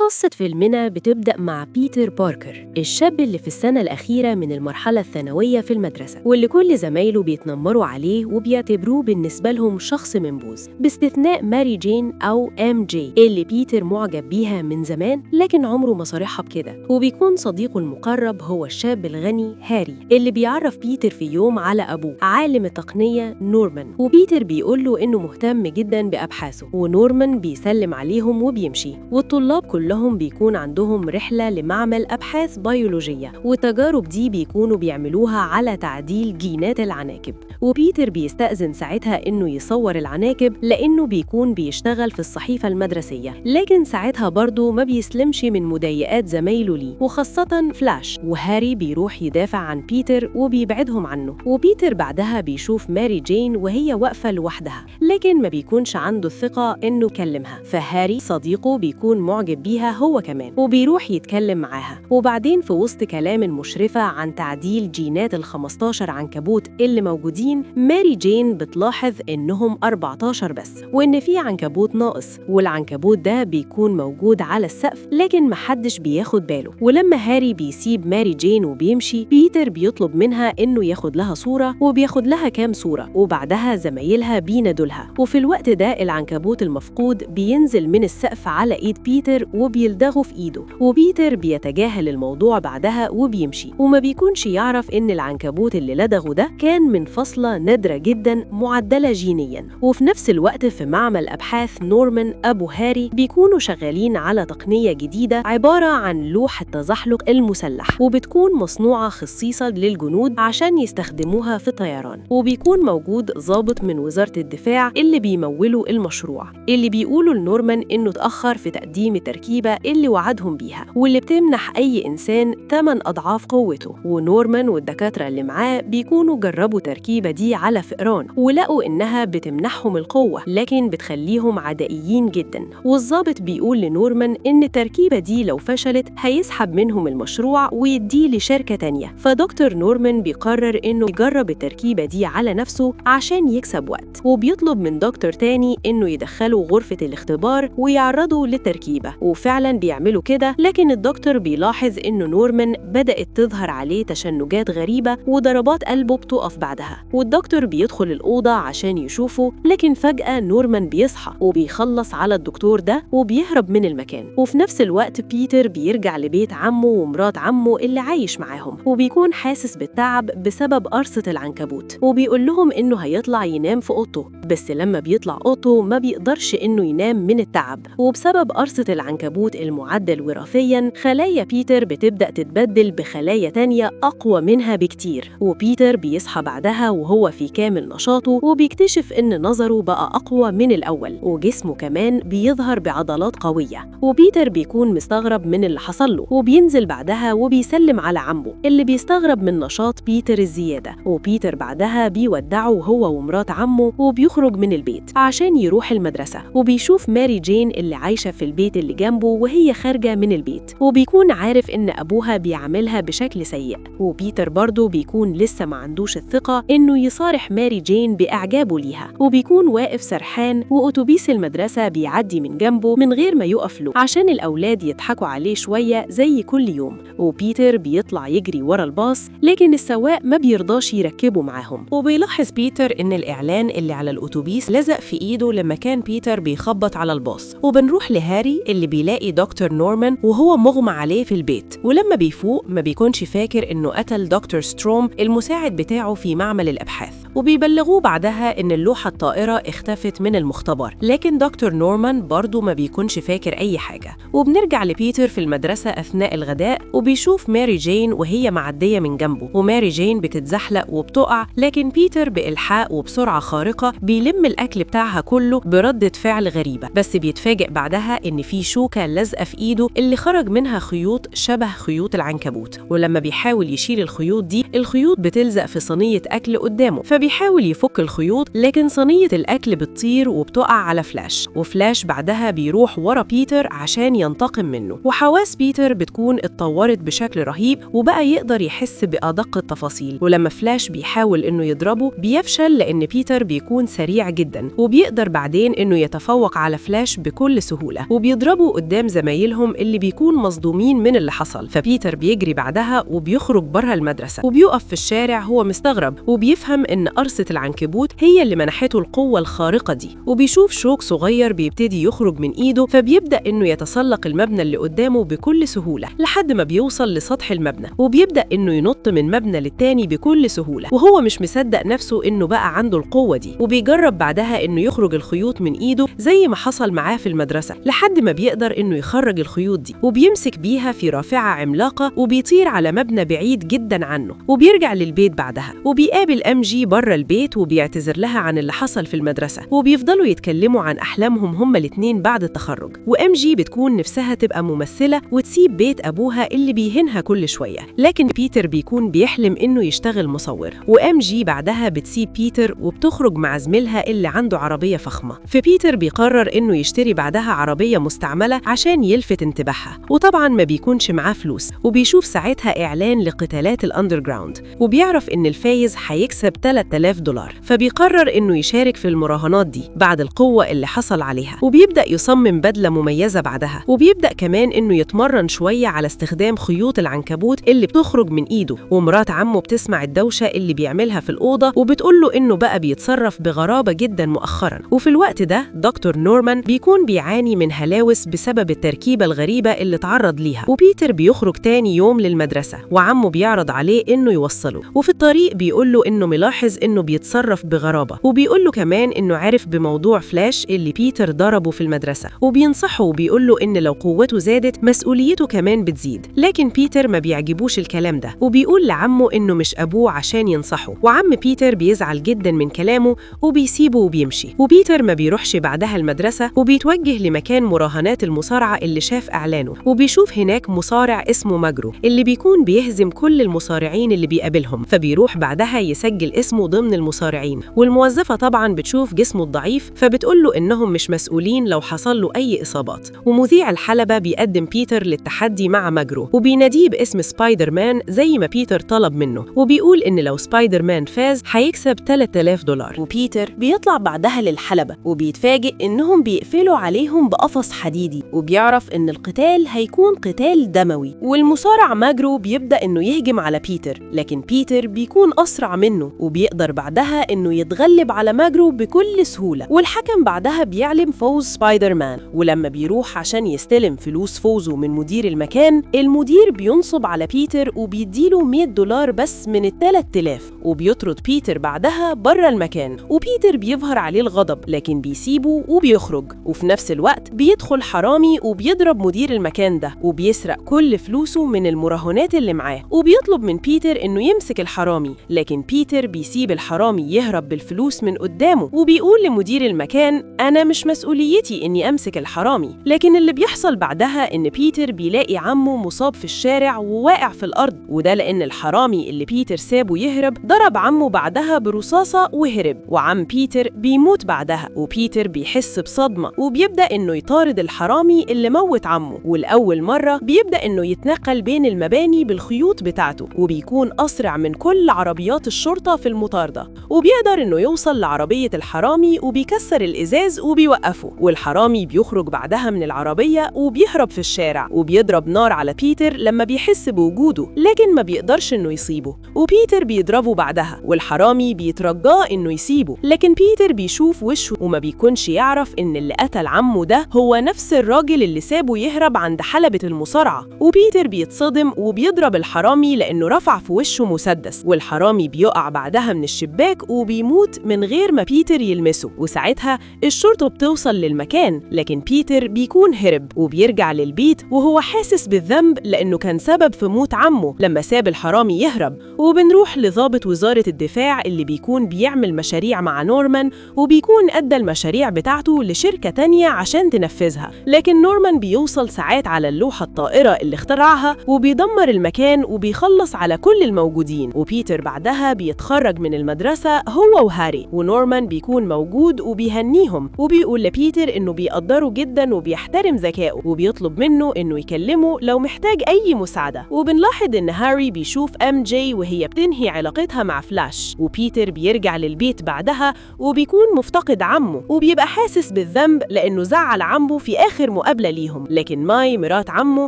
قصة فيلمنا بتبدأ مع بيتر باركر، الشاب اللي في السنة الأخيرة من المرحلة الثانوية في المدرسة، واللي كل زمايله بيتنمروا عليه وبيعتبروه بالنسبة لهم شخص منبوذ، باستثناء ماري جين أو ام جي اللي بيتر معجب بيها من زمان لكن عمره ما صارحها بكده. وبيكون صديقه المقرب هو الشاب الغني هاري اللي بيعرف بيتر في يوم على أبوه عالم التقنية نورمان، وبيتر بيقوله إنه مهتم جدا بأبحاثه، ونورمان بيسلم عليهم وبيمشي. والطلاب كلهم بيكون عندهم رحلة لمعمل أبحاث بيولوجية، والتجارب دي بيكونوا بيعملوها على تعديل جينات العناكب، وبيتر بيستأذن ساعتها إنه يصور العناكب لأنه بيكون بيشتغل في الصحيفة المدرسية، لكن ساعتها برضه ما بيسلمش من مضايقات زمايله ليه وخاصة فلاش. وهاري بيروح يدافع عن بيتر وبيبعدهم عنه، وبيتر بعدها بيشوف ماري جين وهي واقفة لوحدها لكن ما بيكونش عنده الثقة إنه يكلمها، فهاري صديقه بيكون معجب بيها هو كمان وبيروح يتكلم معاها. وبعدين في وسط كلام المشرفة عن تعديل جينات ال15 عنكبوت اللي موجودين، ماري جين بتلاحظ إنهم 14 بس، وإن في عنكبوت ناقص، والعنكبوت ده بيكون موجود على السقف لكن محدش بياخد باله. ولما هاري بيسيب ماري جين وبيمشي، بيتر بيطلب منها إنه ياخد لها صورة، وبياخد لها كام صورة، وبعدها زمايلها بينادولها. وفي الوقت ده العنكبوت المفقود بينزل من السقف على إيد بيتر وبيلدغه في إيده، وبيتر بيتجاهل الموضوع بعدها وبيمشي، وما بيكونش يعرف إن العنكبوت اللي لدغه ده كان من فصلة نادرة جدا معدلة جينيا. وفي نفس الوقت في معمل أبحاث نورمان أبو هاري بيكونوا شغالين على تقنية جديدة عبارة عن لوحة تزحلق المسلح، وبتكون مصنوعة خصيصا للجنود عشان يستخدموها في الطيران. وبيكون موجود ضابط من وزارة الدفاع اللي بيمولوا المشروع، اللي بيقولوا لنورمان إنه اتأخر في تقديم التركيبة اللي وعدهم بيها، واللي بتمنح أي إنسان 8 أضعاف قوته. ونورمان والدكاترة اللي معاه بيكونوا جربوا تركيبة دي على فئران ولقوا إنها بتمنحهم القوة لكن بتخليهم عدائيين جدا. والضابط بيقول لنورمان إن التركيبة دي لو فشلت هيسحب منهم المشروع ويديه لشركة تانية. فدكتور نورمان بيقرر إنه يجرب التركيبة دي على نفسه عشان يكسب وقت، وبيطلب من دكتور تاني إنه يدخله غرفة الاختبار ويعرضه للتركيبة، وفعلا بيعملوا كده. لكن الدكتور بيلاحظ إنه نورمان بدأت تظهر عليه تشنجات غريبة وضربات قلبه بتقف بعدها، والدكتور بيدخل الأوضة عشان يشوفه، لكن فجأة نورمان بيصحى وبيخلص على الدكتور ده وبيهرب من المكان. وفي نفس الوقت بيتر بيرجع لبيت عمه ومرات عمه اللي عايش معاهم، وبيكون حاسس بالتعب بسبب قرصة العنكبوت، وبيقول لهم إنه هيطلع ينام في أوضته، بس لما بيطلع أوضته ما بيقدرش إنه ينام من التعب، وبسبب قرصة العنكبوت المعدل وراثياً خلايا بيتر بتبدأ تتبدل بخلايا تانية أقوى منها بكتير. وبيتر بيصحى بعدها وهو في كامل نشاطه، وبيكتشف إن نظره بقى أقوى من الأول، وجسمه كمان بيظهر بعضلات قوية. وبيتر بيكون مستغرب من اللي حصل له، وبينزل بعدها وبيسلم على عمه اللي بيستغرب من نشاط بيتر الزيادة. وبيتر بعدها بيودعه هو ومرات عمه وبيخرج من البيت عشان يروح المدرسة، وبيشوف ماري جين اللي عايشة في البيت اللي جنبه وهي خارجة من البيت، وبيكون عارف إن أبوها بيعاملها بشكل سيء. وبيتر برضه بيكون لسه ما عندوش الثقة إنه يصارح ماري جين بإعجابه ليها، وبيكون واقف سرحان وأتوبيس المدرسة بيعدي من جنبه من غير ما يقف له عشان الأولاد يضحكوا عليه شوية زي كل يوم. وبيتر بيطلع يجري ورا الباص لكن السواق ما بيرضاش يركبه معاهم، وبيلاحظ بيتر إن الإعلان اللي على الأتوبيس لزق في إيده لما كان بيتر بيخبط على الباص. وبنروح لهاري اللي بيلاقي دكتور نورمان وهو مغمى عليه في البيت، ولما بيفوق ما بيكونش فاكر إنه قتل دكتور ستروم المساعد بتاعه في معمل الأبحاث، وبيبلغوه بعدها إن اللوحة الطائرة اختفت من المختبر، لكن دكتور نورمان برضه ما بيكونش فاكر أي حاجة. وبنرجع لبيتر في المدرسة أثناء الغداء، وبيشوف ماري جين وهي معدية من جنبه، وماري جين بتتزحلق وبتقع، لكن بيتر بإلحاق وبسرعة خارقة بيلم الأكل بتاعها كله بردة فعل غريبة، بس بيتفاجئ بعدها إن في شوكة لازقة في إيده اللي خرج منها خيوط شبه خيوط العنكبوت. ولما بيحاول يشيل الخيوط دي، الخيوط بتلزق في صينية أكل قدامه، فبيحاول يفك الخيوط، لكن صينية الأكل بتطير وبتقع على فلاش، وفلاش بعدها بيروح ورا بيتر عشان ينتقم منه. وحواس بيتر بتكون اتطورت بشكل رهيب وبقى يقدر يحس بأدق التفاصيل، ولما فلاش بيحاول إنه يضربه بيفشل لأن بيتر بيكون سريع جدا، وبيقدر بعدين إنه يتفوق على فلاش بكل سهولة، وبيضربوا قدام زمايلهم اللي بيكون مصدومين من اللي حصل. فبيتر بيجري بعدها وبيخرج بره المدرسة، وبيقف في الشارع هو مستغرب، وبيفهم إن قرصة العنكبوت هي اللي منحته القوة الخارقة دي. وبيشوف شوك صغير بيبتدي يخرج من إيده، فبيبدأ إنه يتسلق المبنى اللي قدامه بكل سهولة لحد ما بيوصل لسطح المبنى، وبيبدأ إنه ينط من مبنى للتاني بكل سهولة، وهو مش مصدق نفسه إنه بقى عنده القوة دي. وبيجرب بعدها إنه يخرج الخيوط من إيده زي ما حصل معاه في المدرسة، لحد ما بيقدر إنه يخرج الخيوط دي، وبيمسك بيها في رافعة عملاقة وبيطير على مبنى بعيد جدا عنه. وبيرجع للبيت بعدها، وبيقابل MG بره البيت وبيعتذر لها عن اللي حصل في المدرسة، وبيفضلوا يتكلموا عن أحلامهم هما الاتنين بعد التخرج. وMG بتكون نفسها تبقى ممثلة وتسيب بيت أبوها اللي بيهنها كل شوية، لكن بيتر بيكون بيحلم إنه يشتغل مصور. وMG بعدها بتسيب بيتر وبتخرج مع زميلها اللي عنده عربية فخمة. فبيتر بيقرر إنه يشتري بعدها عربية مستعملة عشان يلفت انتباهها، وطبعا ما بيكونش معاه فلوس. وبيشوف ساعتها إعلان لقتالات الأندرجراوند، وبيعرف إن الفايز هيكسب $3000، فبيقرر إنه يشارك في المراهنات دي بعد القوة اللي حصل عليها. وبيبدأ يصمم بدلة مميزة بعدها، وبيبدأ كمان إنه يتمرن شوية على استخدام خيوط العنكبوت اللي بتخرج من إيده. ومرات عمه بتسمع الدوشة اللي بيعملها في الأوضة، وبتقوله إنه بقى بيتصرف بغرابة جدا مؤخرا. وفي الوقت ده دكتور نورمان بيكون بيعاني من هلاوس بسبب التركيبة الغريبة اللي اتعرض ليها. وبيتر بيخرج تاني يوم للمدرسة، وعمه بيعرض عليه إنه يوصله، وفي الطريق بيقوله إنه ملاحظ إنه بيتصرف بغرابة، وبيقوله كمان إنه عارف بموضوع فلاش اللي بيتر ضربه في المدرسة، وبينصحه وبيقوله إن لو قوته زادت مسؤوليته كمان بتزيد. لكن بيتر ما بيعجبوش الكلام ده، وبيقول لعمه إنه مش أبوه عشان ينصحه. وعم بيتر بيزعل جدا من كلامه وبيسيبه وبيمشي. وبيتر ما بيروحش بعدها المدرسة، وبيتوجه لمكان مراهنات المصارعة اللي شاف إعلانه، وبيشوف هناك مصارع اسمه ماجرو اللي بيكون بيهزم كل المصارعين اللي بيقابلهم. فبيروح بعدها يسجل اسمه ضمن المصارعين، والموظفة طبعا بتشوف جسمه الضعيف فبتقوله إنهم مش مسؤولين لو حصل له أي إصابات. ومذيع الحلبة بيقدم بيتر للتحدي مع ماجرو، وبيناديه باسم سبايدر مان زي ما بيتر طلب منه، وبيقول إن لو سبايدر مان فاز هيكسب $3000. وبيتر بيطلع بعدها للحلبة، وبيتفاجئ إنهم بيقفلوا عليهم بقفص حديدي، وبيعرف إن القتال هيكون قتال دموي. والمصارع ماجرو بيبدأ إنه يهجم على بيتر، لكن بيتر بيكون أسرع منه، وبيقدر بعدها إنه يتغلب على ماجرو بكل سهولة. والحكم بعدها بيعلن فوز سبايدر مان، ولما بيروح عشان يستلم فلوس فوزه من مدير المكان، المدير بينصب على بيتر وبيديله $100 بس من ال3000، وبيطرد بيتر بعدها بره المكان. وبيتر بيظهر عليه الغضب، لكن بيسيبه وبيخرج. وفي نفس الوقت بيدخل حرامي وبيضرب مدير المكان ده، وبيسرق كل فلوسه من المراهنات اللي معاه، وبيطلب من بيتر إنه يمسك الحرامي، لكن بيتر بيسيب الحرامي يهرب بالفلوس من قدامه، وبيقول لمدير المكان أنا مش مسؤوليتي إني أمسك الحرامي. لكن اللي بيحصل بعدها إن بيتر بيلاقي عمه مصاب في الشارع وواقع في الأرض، وده لأن الحرامي اللي بيتر سابه يهرب ضرب عمه بعدها برصاصة وهرب، وعم بيتر بيموت بعدها. وبيتر بيحس بصدمة، وبيبدأ إنه يطارد الحرامي اللي موت عمه، والأول مرة بيبدأ إنه يتنقل بين المباني بالخيوط بتاعته، وبيكون أسرع من كل عربيات الشرطة في المطاردة. وبيقدر إنه يوصل لعربية الحرامي وبيكسر الإزاز وبيوقفه، والحرامي بيخرج بعدها من العربية وبيهرب في الشارع، وبيضرب نار على بيتر لما بيحس بوجوده، لكن ما بيقدرش إنه يصيبه. وبيتر بيضربه بعدها، والحرامي بيترجاه إنه يسيبه، لكن بيتر بيشوف وشه وما بيكونش يعرف إن اللي قتل عمه ده هو نفس الراجل اللي سابه يهرب عند حلبة المصارعة. وبيتر بيتصدم وبيضرب الحرامي لأنه رفع في وشه مسدس، والحرامي بيقع بعدها من الشباك وبيموت من غير ما بيتر يلمسه. وساعتها الشرطة بتوصل للمكان، لكن بيتر بيكون هرب وبيرجع للبيت وهو حاسس بالذنب لأنه كان سبب في موت عمه لما ساب الحرامي يهرب. وبنروح لضابط وزارة الدفاع اللي بيكون بيعمل مشاريع مع نورمان، وبيكون أدى المشاريع بتاعته لشركة تانية عشان تنفذها، لكن نورمان بيوصل ساعات على اللوحة الطائرة اللي اخترعها وبيدمر المكان وبيخلص على كل الموجودين. وبيتر بعدها بيتخرج من من المدرسة هو وهاري، ونورمان بيكون موجود وبيهنيهم وبيقول لبيتر إنه بيقدره جدا وبيحترم ذكائه وبيطلب منه إنه يكلمه لو محتاج أي مساعدة. وبنلاحظ إن هاري بيشوف MJ وهي بتنهي علاقتها مع فلاش، وبيتر بيرجع للبيت بعدها وبيكون مفتقد عمه وبيبقى حاسس بالذنب لأنه زعل عمه في آخر مقابلة ليهم، لكن ماي مرات عمه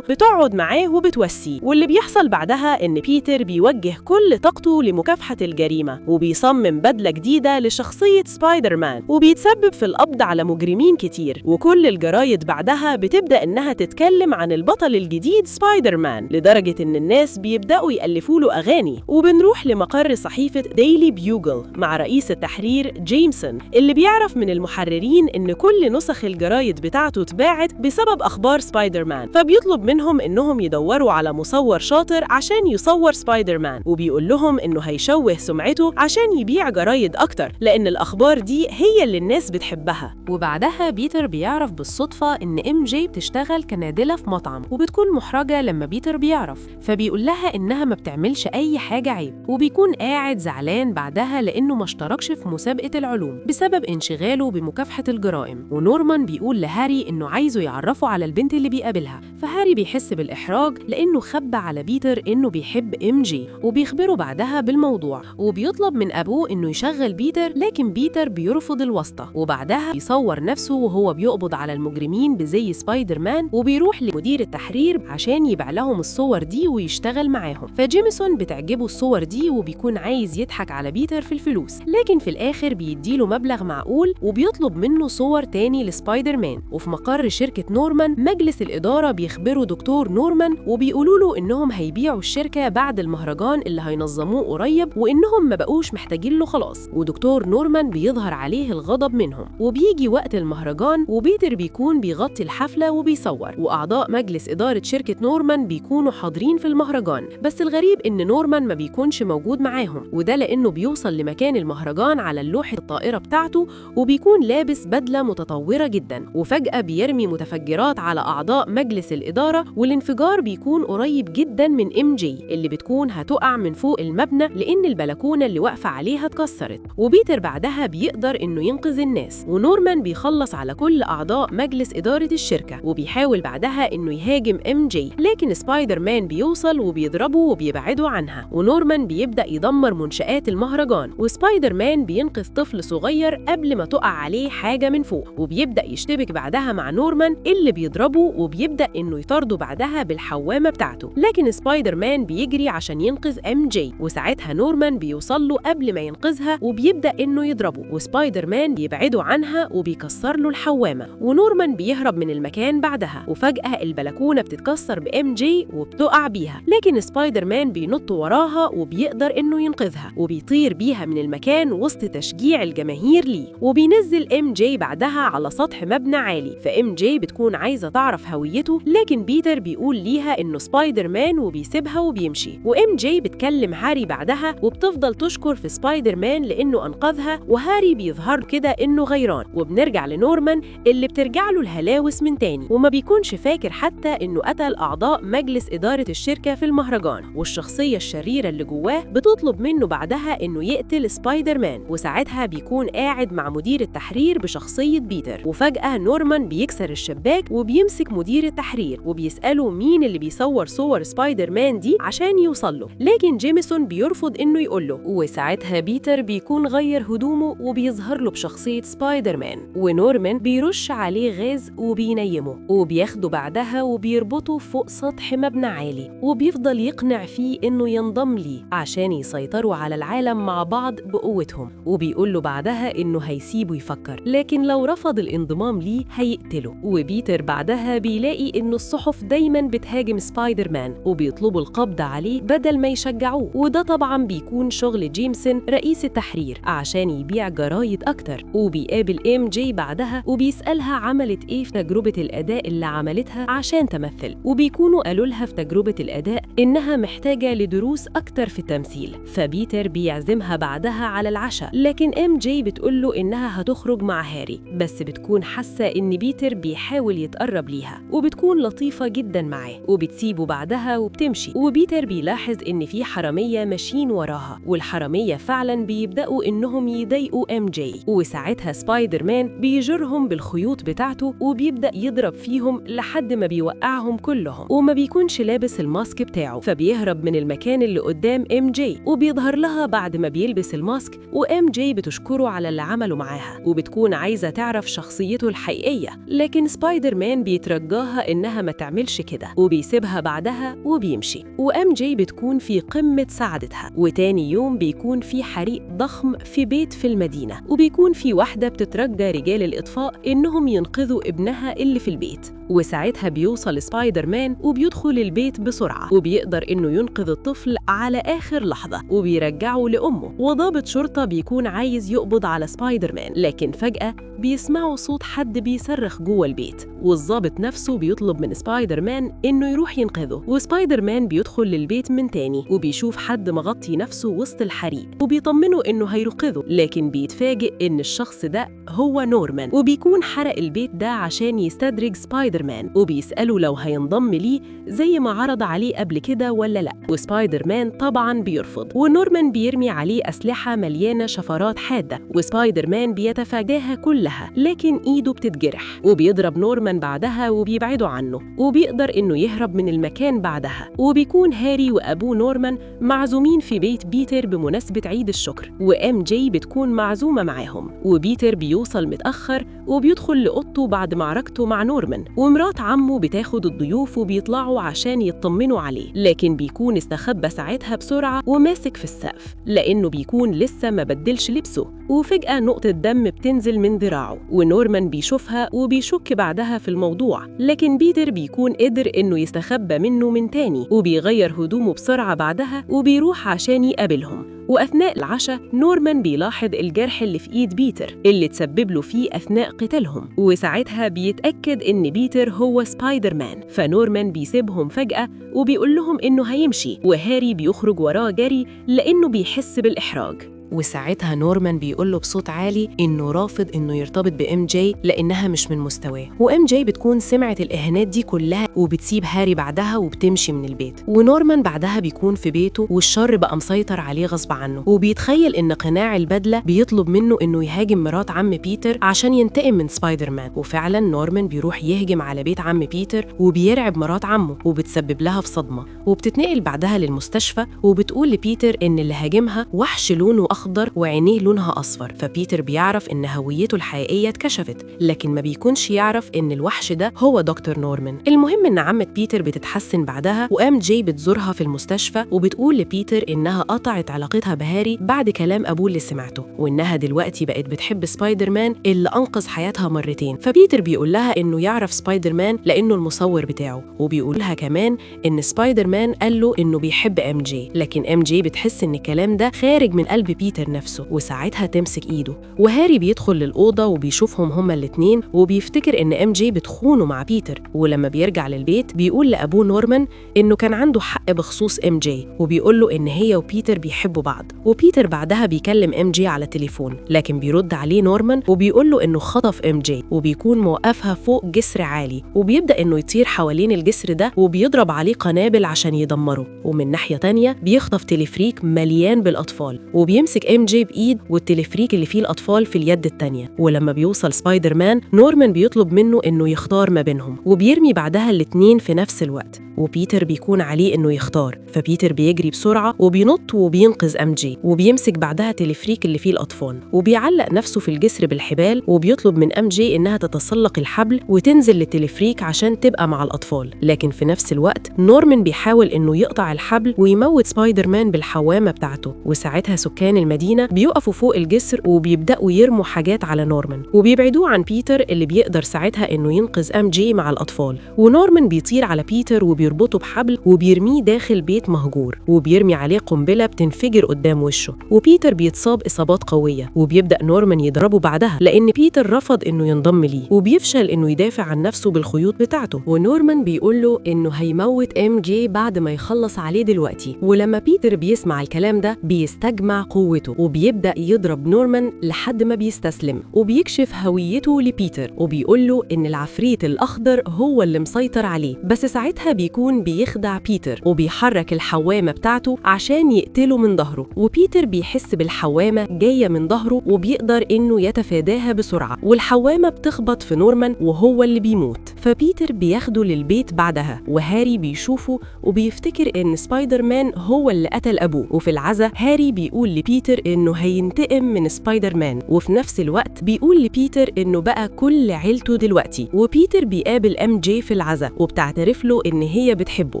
بتقعد معاه وبتواسيه. واللي بيحصل بعدها إن بيتر بيوجه كل طاقته لمكافحة الجريمة وبيصمم بدلة جديدة لشخصية سبايدر مان وبيتسبب في القبض على مجرمين كتير. وكل الجرايد بعدها بتبدأ إنها تتكلم عن البطل الجديد سبايدر مان لدرجة إن الناس بيبدأوا يألفوا له أغاني. وبنروح لمقر صحيفة ديلي بيوغل مع رئيس التحرير جيمسون اللي بيعرف من المحررين إن كل نسخ الجرايد بتاعته اتباعت بسبب أخبار سبايدر مان، فبيطلب منهم إنهم يدوروا على مصور شاطر عشان يصور سبايدر مان، وبيقول لهم إنه هيشوه سمعته عشان يبيع جرايد أكتر لأن الأخبار دي هي اللي الناس بتحبها. وبعدها بيتر بيعرف بالصدفة إن MJ بتشتغل كنادلة في مطعم وبتكون محرجة لما بيتر بيعرف، فبيقول لها إنها ما بتعملش أي حاجة عيب، وبيكون قاعد زعلان بعدها لأنه ما اشتركش في مسابقة العلوم بسبب انشغاله بمكافحة الجرائم. ونورمان بيقول لهاري إنه عايزه يعرفه على البنت اللي بيقابلها، فهاري بيحس بالإحراج لأنه خبى على بيتر إنه بيحب MJ وبيخبره بعدها بالموضوع، وبيطلب من أبوه إنه يشغل بيتر، لكن بيتر بيرفض الواسطة. وبعدها بيصور نفسه وهو بيقبض على المجرمين بزي سبايدر مان وبيروح لمدير التحرير عشان يبيع لهم الصور دي ويشتغل معاهم. فجيمسون بتعجبه الصور دي وبيكون عايز يضحك على بيتر في الفلوس، لكن في الآخر بيديله مبلغ معقول وبيطلب منه صور تاني لسبايدر مان. وفي مقر شركة نورمان مجلس الإدارة بيخبروا دكتور نورمان وبيقولوا له إنهم هيبيعوا الشركة بعد المهرجان اللي هينظموه قريب وإنهم ما بقوش محتاجين له خلاص. ودكتور نورمان بيظهر عليه الغضب منهم، وبيجي وقت المهرجان وبيتر بيكون بيغطي الحفلة وبيصور، وأعضاء مجلس إدارة شركة نورمان بيكونوا حاضرين في المهرجان. بس الغريب إن نورمان ما بيكونش موجود معاهم، وده لأنه بيوصل لمكان المهرجان على اللوحة الطائرة بتاعته وبيكون لابس بدلة متطورة جدا، وفجأة بيرمي متفجرات على أعضاء مجلس الإدارة، والانفجار بيكون قريب جدا من MJ اللي بتكون هتقع من فوق المبنى لأن البلكونة اللي واقفة عليها اتكسرت. وبيتر بعدها بيقدر إنه ينقذ الناس، ونورمان بيخلص على كل أعضاء مجلس إدارة الشركة وبيحاول بعدها إنه يهاجم MJ، لكن سبايدر مان بيوصل وبيضربه وبيبعده عنها، ونورمان بيبدأ يدمر منشآت المهرجان، وسبايدر مان بينقذ طفل صغير قبل ما تقع عليه حاجة من فوق، وبيبدأ يشتبك بعدها مع نورمان اللي بيضربه وبيبدأ إنه يطارده بعدها بالحوامة بتاعته، لكن سبايدر مان بيجري عشان ينقذ MJ، وساعتها نورمان بيوصل له قبل ما ينقذها وبيبدأ إنه يضربه، وسبايدر مان بيبعده عنها وبيكسر له الحوامة، ونورمان بيهرب من المكان بعدها. وفجأة البلكونة بتتكسر بMJ وبتقع بيها، لكن سبايدر مان بينط وراها وبيقدر إنه ينقذها وبيطير بيها من المكان وسط تشجيع الجماهير ليه، وبينزل MJ بعدها على سطح مبنى عالي. فMJ بتكون عايزة تعرف هويته، لكن بيتر بيقول ليها إنه سبايدر مان وبيسيبها وبيمشي، وMJ بتكلم هاري بعدها وبتفضل تشكر في سبايدر مان لأنه أنقذها، وهاري بيظهر كده إنه غيران. وبنرجع لنورمان اللي بترجع له الهلاوس من تاني وما بيكونش فاكر حتى إنه قتل أعضاء مجلس إدارة الشركة في المهرجان، والشخصية الشريرة اللي جواه بتطلب منه بعدها إنه يقتل سبايدر مان، وساعتها بيكون قاعد مع مدير التحرير بشخصية بيتر. وفجأة نورمان بيكسر الشباك وبيمسك مدير التحرير وبيسأله مين اللي بيصور صور سبايدر مان دي عشان يوصل له، لكن جيمسون بيرفض إنه يقول له، وساعتها بيتر بيكون غير هدومه وبيظهر له بشخصية سبايدر مان، ونورمان بيرش عليه غاز وبينيمه وبياخده بعدها وبيربطه فوق سطح مبنى عالي وبيفضل يقنع فيه إنه ينضم ليه عشان يسيطروا على العالم مع بعض بقوتهم، وبيقول له بعدها إنه هيسيبه يفكر، لكن لو رفض الانضمام ليه هيقتله. وبيتر بعدها بيلاقي إنه الصحف دايما بتهاجم سبايدر مان وبيطلبوا القبض عليه بدل ما يشجعوه، وده طبعا بيكون شغل جيمسون رئيس التحرير عشان يبيع جرايد أكتر. وبيقابل MJ بعدها وبيسألها عملت إيه في تجربة الأداء اللي عملتها عشان تمثل، وبيكونوا قالوا لها في تجربة الأداء إنها محتاجة لدروس أكتر في التمثيل. فبيتر بيعزمها بعدها على العشاء، لكن MJ بتقوله إنها هتخرج مع هاري، بس بتكون حاسة إن بيتر بيحاول يتقرب ليها وبتكون لطيفة جدا معاه وبتسيبه بعدها وبتمشي. وبيتر بيلاحظ إن في حرامية ماشيين وراها، والحرامية اليومية فعلاً بيبدأوا إنهم يضايقوا MJ، وساعتها سبايدر مان بيجرهم بالخيوط بتاعته وبيبدأ يضرب فيهم لحد ما بيوقعهم كلهم، وما بيكونش لابس الماسك بتاعه، فبيهرب من المكان اللي قدام MJ وبيظهر لها بعد ما بيلبس الماسك، وMJ بتشكره على اللي عمله معاها وبتكون عايزة تعرف شخصيته الحقيقية، لكن سبايدر مان بيترجاها إنها ما تعملش كده وبيسيبها بعدها وبيمشي، وMJ بتكون في قمة سعادتها. وتاني يوم بيكون في حريق ضخم في بيت في المدينة، وبيكون في واحدة بتترجى رجال الإطفاء إنهم ينقذوا ابنها اللي في البيت، وساعتها بيوصل سبايدر مان وبيدخل البيت بسرعة وبيقدر إنه ينقذ الطفل على آخر لحظة وبيرجعه لأمه. وضابط شرطة بيكون عايز يقبض على سبايدر مان، لكن فجأة بيسمعوا صوت حد بيصرخ جوه البيت، والضابط نفسه بيطلب من سبايدر مان إنه يروح ينقذه، وسبايدر مان بيدخل للبيت من تاني وبيشوف حد مغطي نفسه وسط الحريق وبيطمنه إنه هينقذه، لكن بيتفاجئ إن الشخص ده هو نورمان، وبيكون حرق البيت ده عشان يستدرج سبايدر مان، وبيسأله لو هينضم ليه زي ما عرض عليه قبل كده ولا لأ، وسبايدر مان طبعاً بيرفض، ونورمان بيرمي عليه أسلحة مليانة شفرات حادة، وسبايدر مان بيتفاداها كلها لكن إيده بتتجرح، وبيضرب نورمان بعدها وبيبعده عنه، وبيقدر إنه يهرب من المكان بعدها. وبيكون هاري وأبوه نورمان معزومين في بيت بيتر بمناسبة عيد الشكر، وMJ بتكون معزومة معاهم، وبيتر بيوصل متأخر وبيدخل لأوضته بعد معركته مع نورمان، ومرات عمه بتاخد الضيوف وبيطلعوا عشان يطمنوا عليه، لكن بيكون استخبى ساعتها بسرعة وماسك في السقف لأنه بيكون لسه ما بدلش لبسه، وفجأة نقطة دم بتنزل من ذراعه، ونورمان بيشوفها وبيشك بعدها في الموضوع، لكن بيتر بيكون قدر إنه يستخبى منه من تاني وبيغير هدومه بسرعة بعدها وبيروح عشان يقابلهم. وأثناء العشاء نورمان بيلاحظ الجرح اللي في إيد بيتر اللي تسبب له فيه أثناء قتالهم، وساعتها بيتأكد إن بيتر هو سبايدر مان، فنورمان بيسيبهم فجأة وبيقول لهم إنه هيمشي، وهاري بيخرج وراه جري لأنه بيحس بالإحراج. وساعتها نورمان بيقول له بصوت عالي إنه رافض إنه يرتبط بMJ لأنها مش من مستواه، وMJ بتكون سمعت الإهانات دي كلها وبتسيب هاري بعدها وبتمشي من البيت، ونورمان بعدها بيكون في بيته والشر بقى مسيطر عليه غصب عنه، وبيتخيل إن قناع البدلة بيطلب منه إنه يهاجم مرات عم بيتر عشان ينتقم من سبايدر مان، وفعلا نورمان بيروح يهجم على بيت عم بيتر وبيرعب مرات عمه وبتسبب لها في صدمة، وبتتنقل بعدها للمستشفى وبتقول لبيتر إن اللي هاجمها وحش لونه أخضر وعينيه لونها أصفر، فبيتر بيعرف إن هويته الحقيقية اتكشفت، لكن ما بيكونش يعرف إن الوحش ده هو دكتور نورمان. المهم إن عمة بيتر بتتحسن بعدها، وMJ بتزورها في المستشفى وبتقول لبيتر إنها قطعت علاقتها بهاري بعد كلام أبوه اللي سمعته، وإنها دلوقتي بقت بتحب سبايدر مان اللي أنقذ حياتها مرتين. فبيتر بيقول لها إنه يعرف سبايدر مان لأنه المصور بتاعه، وبيقول لها كمان إن سبايدر مان قال له إنه بيحب MJ، لكن MJ بتحس إن الكلام ده خارج من قلب بيتر نفسه، وساعتها تمسك إيده. وهاري بيدخل للأوضة وبيشوفهم هما الاتنين وبيفتكر إن MJ بتخونه مع بيتر، ولما بيرجع للبيت بيقول لأبوه نورمان إنه كان عنده حق بخصوص MJ، وبيقول له إن هي وبيتر بيحبوا بعض. وبيتر بعدها بيكلم MJ على التليفون، لكن بيرد عليه نورمان وبيقول له إنه خطف MJ وبيكون موقفها فوق جسر عالي، وبيبدأ إنه يطير حوالين الجسر ده وبيضرب عليه قنابل عشان يدمره، ومن ناحية تانية بيخطف تلفريك مليان بالأطفال وبيمسك MJ بإيد والتلفريك اللي فيه الأطفال في اليد التانية. ولما بيوصل سبايدر مان نورمان بيطلب منه إنه يختار ما بينهم، وبيرمي بعدها الاتنين في نفس الوقت، وبيتر بيكون عليه إنه يختار، فبيتر بيجري بسرعة وبينط وبينقذ MJ وبيمسك بعدها تلفريك اللي فيه الأطفال وبيعلق نفسه في الجسر بالحبال، وبيطلب من MJ إنها تتسلق الحبل وتنزل للتلفريك عشان تبقى مع الأطفال، لكن في نفس الوقت نورمان بيحاول إنه يقطع الحبل ويموت سبايدر مان بالحوامة بتاعته، وساعتها سكان المدينة بيقفوا فوق الجسر وبيبدأوا يرموا حاجات على نورمان وبيبعدوه عن بيتر اللي بيقدر ساعتها إنه ينقذ MJ مع الأطفال. ونورمان بيطير على بيتر وبيربطه بحبل وبيرميه داخل بيت مهجور وبيرمي عليه قنبلة بتنفجر قدام وشه، وبيتر بيتصاب إصابات قوية وبيبدأ نورمان يضربه بعدها لأن بيتر رفض إنه ينضم ليه، وبيفشل إنه يدافع عن نفسه بالخيوط بتاعته، ونورمان بيقول له إنه هيموت MJ بعد ما يخلص عليه دلوقتي. ولما بيتر بيسمع الكلام ده بيستجمع قوته وبيبدأ يضرب نورمان لحد ما بيستسلم، وبيكشف هويته لبيتر وبيقول له إن العفريت الأخضر هو اللي مسيطر عليه، بس ساعتها بيكون بيكون بيخدع بيتر وبيحرك الحوامة بتاعته عشان يقتله من ظهره، وبيتر بيحس بالحوامة جاية من ظهره وبيقدر إنه يتفاداها بسرعة، والحوامة بتخبط في نورمان وهو اللي بيموت. فبيتر بياخده للبيت بعدها، وهاري بيشوفه وبيفتكر إن سبايدر مان هو اللي قتل أبوه. وفي العزا هاري بيقول لبيتر إنه هينتقم من سبايدر مان، وفي نفس الوقت بيقول لبيتر إنه بقى كل عيلته دلوقتي. وبيتر بيقابل MJ في العزا وبتعترف له إن هي بتحبه،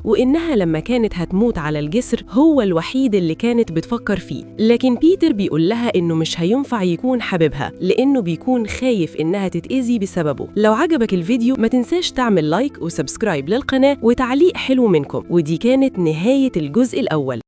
وإنها لما كانت هتموت على الجسر هو الوحيد اللي كانت بتفكر فيه. لكن بيتر بيقول لها إنه مش هينفع يكون حبيبها لأنه بيكون خايف إنها تتأذي بسببه. لو عجبك الفيديو ما تنساش تعمل لايك وسبسكرايب للقناة وتعليق حلو منكم. ودي كانت نهاية الجزء الأول.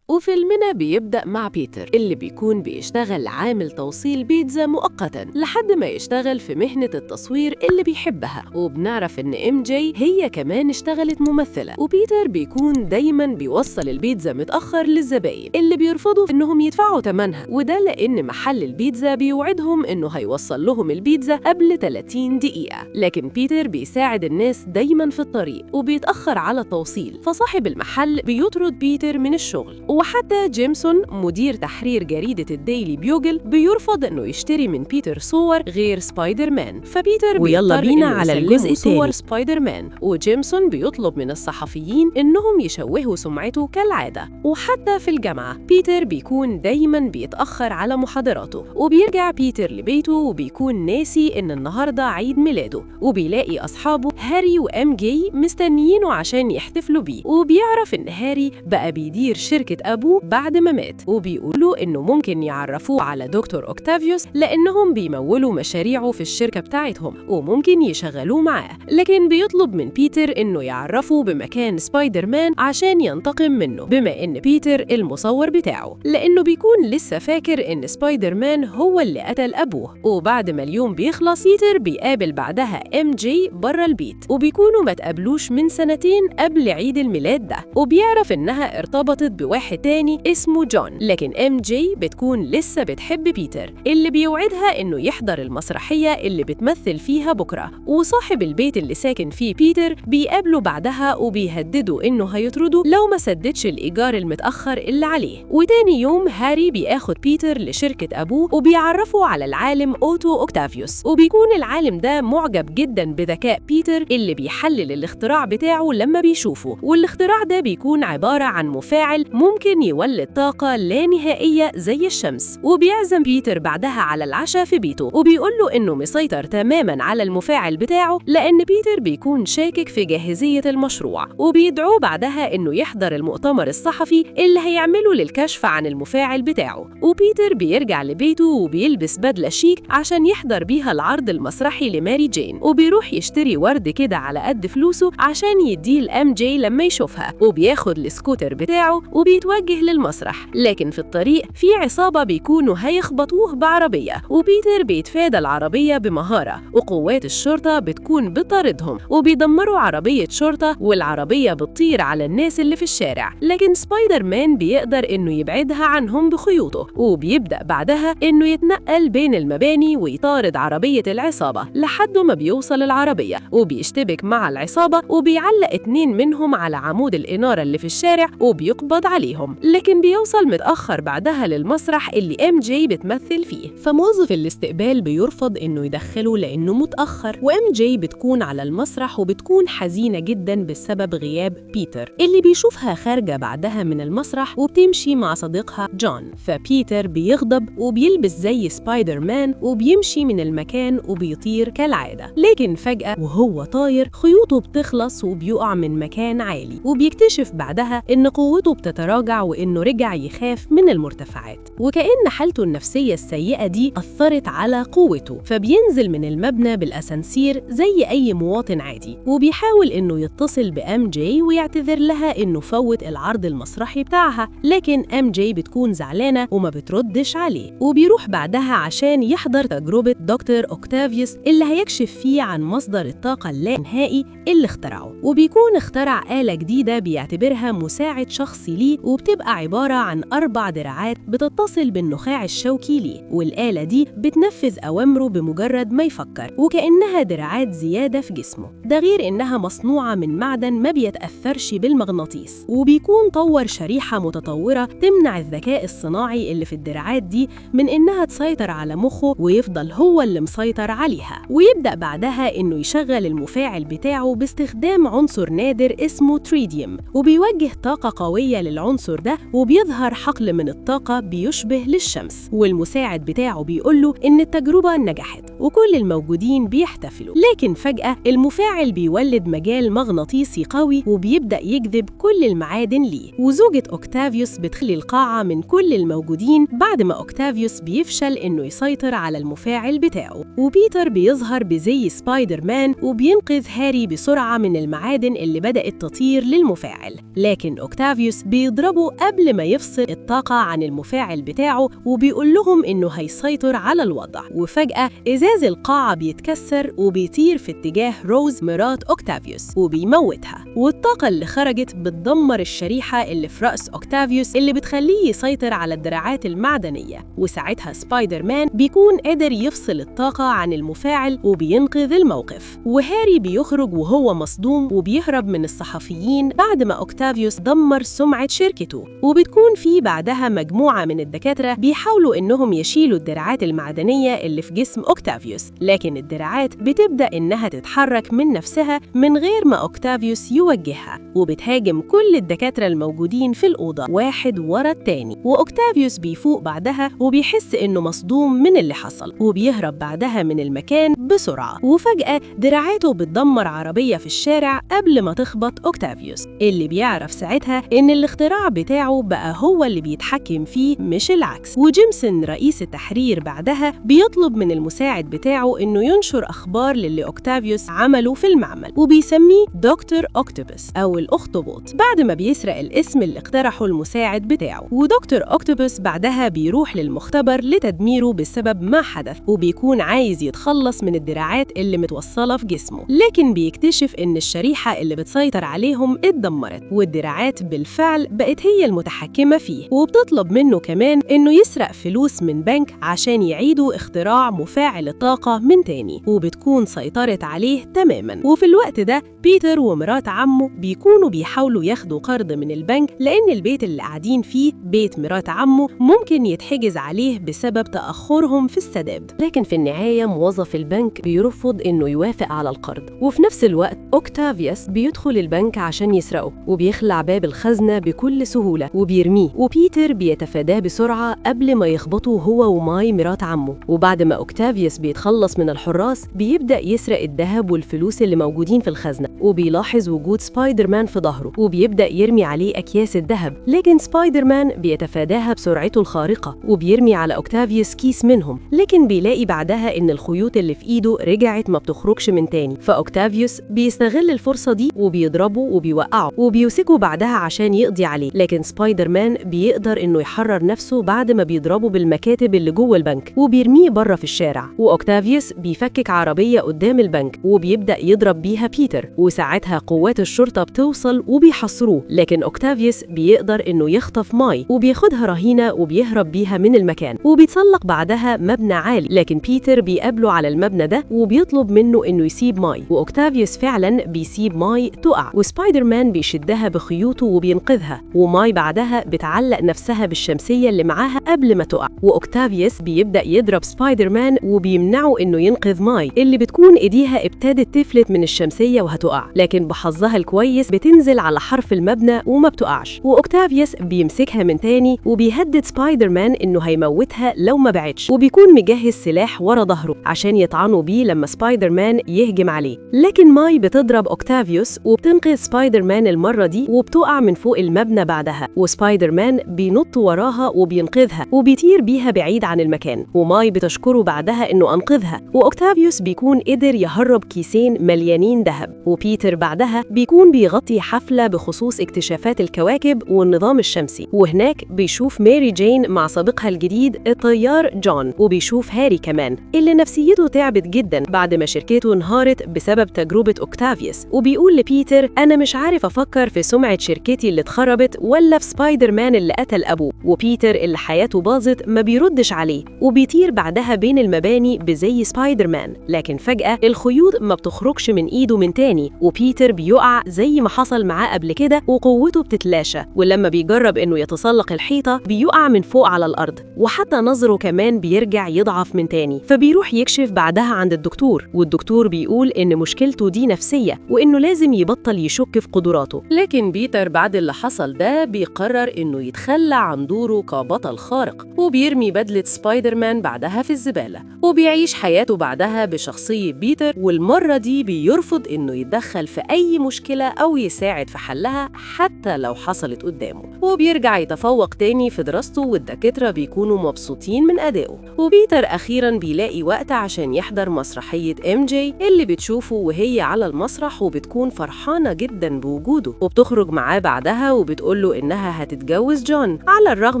وفيلمنا بيبدأ مع بيتر اللي بيكون بيشتغل عامل توصيل بيتزا مؤقتاً لحد ما يشتغل في مهنة التصوير اللي بيحبها، وبنعرف إن MJ هي كمان اشتغلت ممثلة. وبيتر بيكون دايماً بيوصل البيتزا متأخر للزباين اللي بيرفضوا إنهم يدفعوا ثمنها، وده لأن محل البيتزا بيوعدهم إنه هيوصل لهم البيتزا قبل 30 دقيقة. لكن بيتر بيساعد الناس دايماً في الطريق وبيتأخر على التوصيل، فصاحب المحل بيطرد بيتر من الشغل. وحتى جيمسون مدير تحرير جريدة الديلي بيوجل بيرفض إنه يشتري من بيتر صور غير سبايدر مان، فبيتر ويلا بينا على الجزء صور الثاني. سبايدر مان، وجيمسون بيطلب من الصحفيين إنهم يشوهوا سمعته كالعادة. وحتى في الجامعة بيتر بيكون دايماً بيتأخر على محاضراته، وبيرجع بيتر لبيته وبيكون ناسي إن النهاردة عيد ميلاده، وبيلاقي أصحابه هاري وMJ مستنيينه عشان يحتفلوا بيه. وبيعرف إن هاري بقى بيدير شركة أبوه بعد ما مات، وبيقولوا إنه ممكن يعرفوه على دكتور أوكتافيوس لأنهم بيمولوا مشاريعه في الشركة بتاعتهم وممكن يشغلوه معاه. لكن بيطلب من بيتر إنه يعرفه بمكان سبايدر مان عشان ينتقم منه، بما إن بيتر المصور بتاعه، لأنه بيكون لسه فاكر إن سبايدر مان هو اللي قتل أبوه. وبعد ما اليوم بيخلص بيتر بيقابل بعدها MJ بره البيت، وبيكونوا ما تقابلوش من 2 سنين قبل عيد الميلاد ده، وبيعرف إنها ارتبطت بواحد تاني اسمه جون. لكن MJ بتكون لسه بتحب بيتر اللي بيوعدها إنه يحضر المسرحية اللي بتمثل فيها بكرة. وصاحب البيت اللي ساكن فيه بيتر بيقابله بعدها وبيهدده إنه هيطرده لو ما سددش الإيجار المتأخر اللي عليه. وتاني يوم هاري بياخد بيتر لشركة أبوه وبيعرفه على العالم أوتو أوكتافيوس، وبيكون العالم ده معجب جدا بذكاء بيتر اللي بيحلل الاختراع بتاعه لما بيشوفه. والاختراع ده بيكون عبارة عن مفاعل ممكن يولد طاقة لا نهائية زي الشمس. وبيعزم بيتر بعدها على العشاء في بيته، وبيقول له إنه مسيطر تماماً على المفاعل بتاعه لأن بيتر بيكون شاكك في جاهزية المشروع. وبيدعوه بعدها إنه يحضر المؤتمر الصحفي اللي هيعمله للكشف عن المفاعل بتاعه. وبيتر بيرجع لبيته وبيلبس بدلة شيك عشان يحضر بيها العرض المسرحي لماري جين، وبيروح يشتري ورد كده على قد فلوسه عشان يديه لMJ لما يشوفها، وبياخد السكوتر بتاعه وبيتوجه للمسرح. لكن في الطريق في عصابة بيكونوا هيخبطوه بعربية، وبيتر بيتفادى العربية بمهارة، وقوات الشرطة بتكون بتطاردهم وبيدمروا عربية شرطة، والعربية بتطير على الناس اللي في الشارع. لكن سبايدر مان بيقدر إنه يبعدها عنهم بخيوطه، وبيبدأ بعدها إنه يتنقل بين المباني ويطارد عربية العصابة لحد ما بيوصل العربية وبيشتبك مع العصابة، وبيعلق 2 منهم على عمود الإنارة اللي في الشارع وبيقبض عليهم. لكن بيوصل متأخر بعدها للمسرح اللي MJ بتمثل فيه، فموظف الاستقبال بيرفض إنه يدخله لأنه متأخر، وMJ بتكون على المسرح وبتكون حزينة جدا بسبب غياب بيتر اللي بيشوفها خارجة بعدها من المسرح وبتمشي مع صديقها جون. فبيتر بيغضب وبيلبس زي سبايدر مان وبيمشي من المكان وبيطير كالعادة. لكن فجأة وهو طاير خيوطه بتخلص وبيقع من مكان عالي، وبيكتشف بعدها إن قوته بتتراجع وإنه رجع يخاف من المرتفعات، وكأن حالته النفسية السيئة دي أثرت على قوته. فبينزل من المبنى بالأسانسير زي أي مواطن عادي، وبيحاول إنه يتصل بMJ ويعتذر لها إنه فوت العرض المسرحي بتاعها. لكن MJ بتكون زعلانة وما بتردش عليه، وبيروح بعدها عشان يحضر تجربة دكتور أوكتافيوس اللي هيكشف فيه عن مصدر الطاقة اللانهائي اللي اخترعه. وبيكون اخترع آلة جديدة بيعتبرها مساعد شخصي ليه، وبتبقى عبارة عن 4 دراعات بتتصل بالنخاع الشوكي ليه، والآلة دي بتنفذ أوامره بمجرد ما يفكر، وكأنها دراعات زيادة في جسمه. ده غير إنها مصنوعة من معدن ما بيتأثرش بالمغناطيس، وبيكون طور شريحة متطورة تمنع الذكاء الصناعي اللي في الدراعات دي من إنها تسيطر على مخه ويفضل هو اللي مسيطر عليها. ويبدأ بعدها إنه يشغل المفاعل بتاعه باستخدام عنصر نادر اسمه تريديوم، وبيوجه طاقة قوية للعنصر ده، وبيظهر حقل من الطاقة بيشبه للشمس. والمساعد بتاعه بيقوله إن التجربة نجحت وكل الموجودين بيحتفلوا. لكن فجأة المفاعل بيولد مجال مغناطيسي قوي وبيبدأ يجذب كل المعادن ليه، وزوجة أوكتافيوس بتخلي القاعة من كل الموجودين بعد ما أوكتافيوس بيفشل إنه يسيطر على المفاعل بتاعه. وبيتر بيظهر بزي سبايدر مان وبينقذ هاري بسرعة من المعادن اللي بدأت تطير للمفاعل، لكن أوكتافيوس بيضربه قبل ما يفصل الطاقة عن المفاعل بتاعه وبيقول لهم إنه هيسيطر على الوضع. وفجأة إزاز القاعة بيتكسر وبيطير في اتجاه روز مرات أوكتافيوس وبيموتها، والطاقة اللي خرجت بتدمر الشريحة اللي في رأس أوكتافيوس اللي بتخليه يسيطر على الدراعات المعدنية. وساعتها سبايدر مان بيكون قادر يفصل الطاقة عن المفاعل وبينقذ الموقف، وهاري بيخرج وهو مصدوم وبيهرب من الصحفيين بعد ما أوكتافيوس دمر سمعة شركته. وبتكون في بعدها مجموعة من الدكاترة بيحاولوا إنهم يشيلوا الدراعات المعدنية اللي في جسم أوكتافيوس، لكن الدراعات بتبدأ إنها تتحرك من نفسها من غير ما أوكتافيوس يوجهها، وبتهاجم كل الدكاترة الموجودين في الأوضة واحد ورا التاني. وأوكتافيوس بيفوق بعدها وبيحس إنه مصدوم من اللي حصل، وبيهرب بعدها من المكان بسرعة. وفجأة دراعاته بتدمر عربية في الشارع قبل ما تخبط أوكتافيوس، اللي بيعرف ساعتها إن الاختراع بتاعه بقى هو اللي بيتحكم فيه مش العكس. وجيمسون رئيس التحرير بعدها بيطلب من المساعد بتاعه إنه ينشر أخبار للي أوكتافيوس عمله في المعمل، وبيسميه دكتور أوكتوبوس أو الأخطبوط بعد ما بيسرق الاسم اللي اقترحه المساعد بتاعه. ودكتور أوكتوبوس بعدها بيروح للمختبر لتدميره بسبب ما حدث، وبيكون عايز يتخلص من الدراعات اللي متوصلة في جسمه، لكن بيكتشف إن الشريحة اللي بتسيطر عليهم اتدمرت، والدراعات بالفعل بقت هي المتحكمة فيه. وبتطلب منه كمان إنه يسرق فلوس من بنك عشان يعيدوا اختراع مفاعل الطاقة من تاني، وبتكون سيطرت عليه تماماً. وفي الوقت ده بيتر ومرات عمه بيكونوا بيحاولوا ياخدوا قرض من البنك، لأن البيت اللي قاعدين فيه بيت مرات عمه ممكن يتحجز عليه بسبب تأخرهم في السداد. لكن في النهاية موظف البنك بيرفض إنه يوافق على القرض، وفي نفس الوقت أوكتافيوس بيدخل البنك عشان يسرقه، وبيخلع باب الخزنة بكل سهولة وبيرميه، وبيتر بيتفاداه بسرعة قبل ما يخبطه هو وماي مرات عمه. وبعد ما أوكتافيوس بيتخلص من الحراس بيبدأ يسرق الذهب والفلوس اللي موجودين في الخزنة، وبيلاحظ وجود سبايدر مان في ظهره وبيبدأ يرمي عليه أكياس الذهب، لكن سبايدر مان بيتفاداها بسرعته الخارقة وبيرمي على أوكتافيوس كيس منهم، لكن بيلاقي بعدها إن الخيوط اللي في إيده رجعت ما بتخرجش من تاني. فأوكتافيوس بيستغل الفرصة دي وبيضربه وبيوقعه وبيمسكه بعدها عشان يقضي عليه، لكن سبايدر مان بيقدر إنه يحرر نفسه بعد ما بيضربه بالمكاتب اللي جوه البنك وبيرميه بره في الشارع. وأوكتافيوس بيفكك عربية قدام البنك وبيبدأ يضرب بيها بيتر، وساعتها قوات الشرطة بتوصل وبيحصروه، لكن أوكتافيوس بيقدر إنه يخطف ماي وبياخدها رهينة وبيهرب بيها من المكان، وبيتسلق بعدها مبنى عالي، لكن بيتر بيقابله على المبنى ده وبيطلب منه إنه يسيب ماي. وأوكتافيوس فعلا بيسيب ماي تقع، وسبايدر مان بيشدها بخيوطه وبينقذها، وماي بعدها بتعلق نفسها بالشمسية اللي معاها قبل ما تقع. وأوكتافيوس بيبدأ يضرب سبايدر مان وبيمنعه إنه ينقذ ماي اللي بتكون إيديها ابتدت تفلت من الشمسية وهتقع، لكن بحظها الكويس بتنزل على حرف المبنى وما بتقعش. وأوكتافيوس بيمسكها من تاني وبيهدد سبايدر مان إنه هيموتها لو ما بعدش، وبيكون مجهز سلاح ورا ظهره عشان يطعنوا بيه لما سبايدر مان يهجم عليه، لكن ماي بتضرب أوكتافيوس وبتنقذ سبايدر مان المرة دي وبتقع من فوق المبنى بعدها، وسبايدر مان بينط وراها وبينقذها وبيطير بيها بعيد عن المكان، وماي بتشكره بعدها إنه أنقذها. وأوكتافيوس بيكون قدر يهرب كيسين مليانين ذهب، بيتر بعدها بيكون بيغطي حفلة بخصوص اكتشافات الكواكب والنظام الشمسي، وهناك بيشوف ماري جين مع صديقها الجديد الطيار جون، وبيشوف هاري كمان اللي نفسيته تعبت جدا بعد ما شركته انهارت بسبب تجربة أوكتافيوس، وبيقول لبيتر أنا مش عارف أفكر في سمعة شركتي اللي اتخربت ولا في سبايدر مان اللي قتل أبوه. وبيتر اللي حياته باظت ما بيردش عليه، وبيطير بعدها بين المباني بزي سبايدر مان، لكن فجأة الخيوط ما بتخرجش من إيده من تاني، وبيتر بيقع زي ما حصل معاه قبل كده وقوته بتتلاشى، ولما بيجرب إنه يتسلق الحيطة بيقع من فوق على الأرض، وحتى نظره كمان بيرجع يضعف من تاني. فبيروح يكشف بعدها عند الدكتور، والدكتور بيقول إن مشكلته دي نفسية وإنه لازم يبطل يشك في قدراته. لكن بيتر بعد اللي حصل ده بيقرر إنه يتخلى عن دوره كبطل خارق، وبيرمي بدلة سبايدر مان بعدها في الزبالة، وبيعيش حياته بعدها بشخصية بيتر، والمرة دي بيرفض إنه يتدخل في أي مشكلة أو يساعد في حلها حتى لو حصلت قدامه، وبيرجع يتفوق تاني في دراسته، والدكاترة بيكونوا مبسوطين من أدائه. وبيتر أخيراً بيلاقي وقت عشان يحضر مسرحية MJ اللي بتشوفه وهي على المسرح، وبتكون فرحانة جداً بوجوده، وبتخرج معاه بعدها وبتقوله إنها هتتجوز جون، على الرغم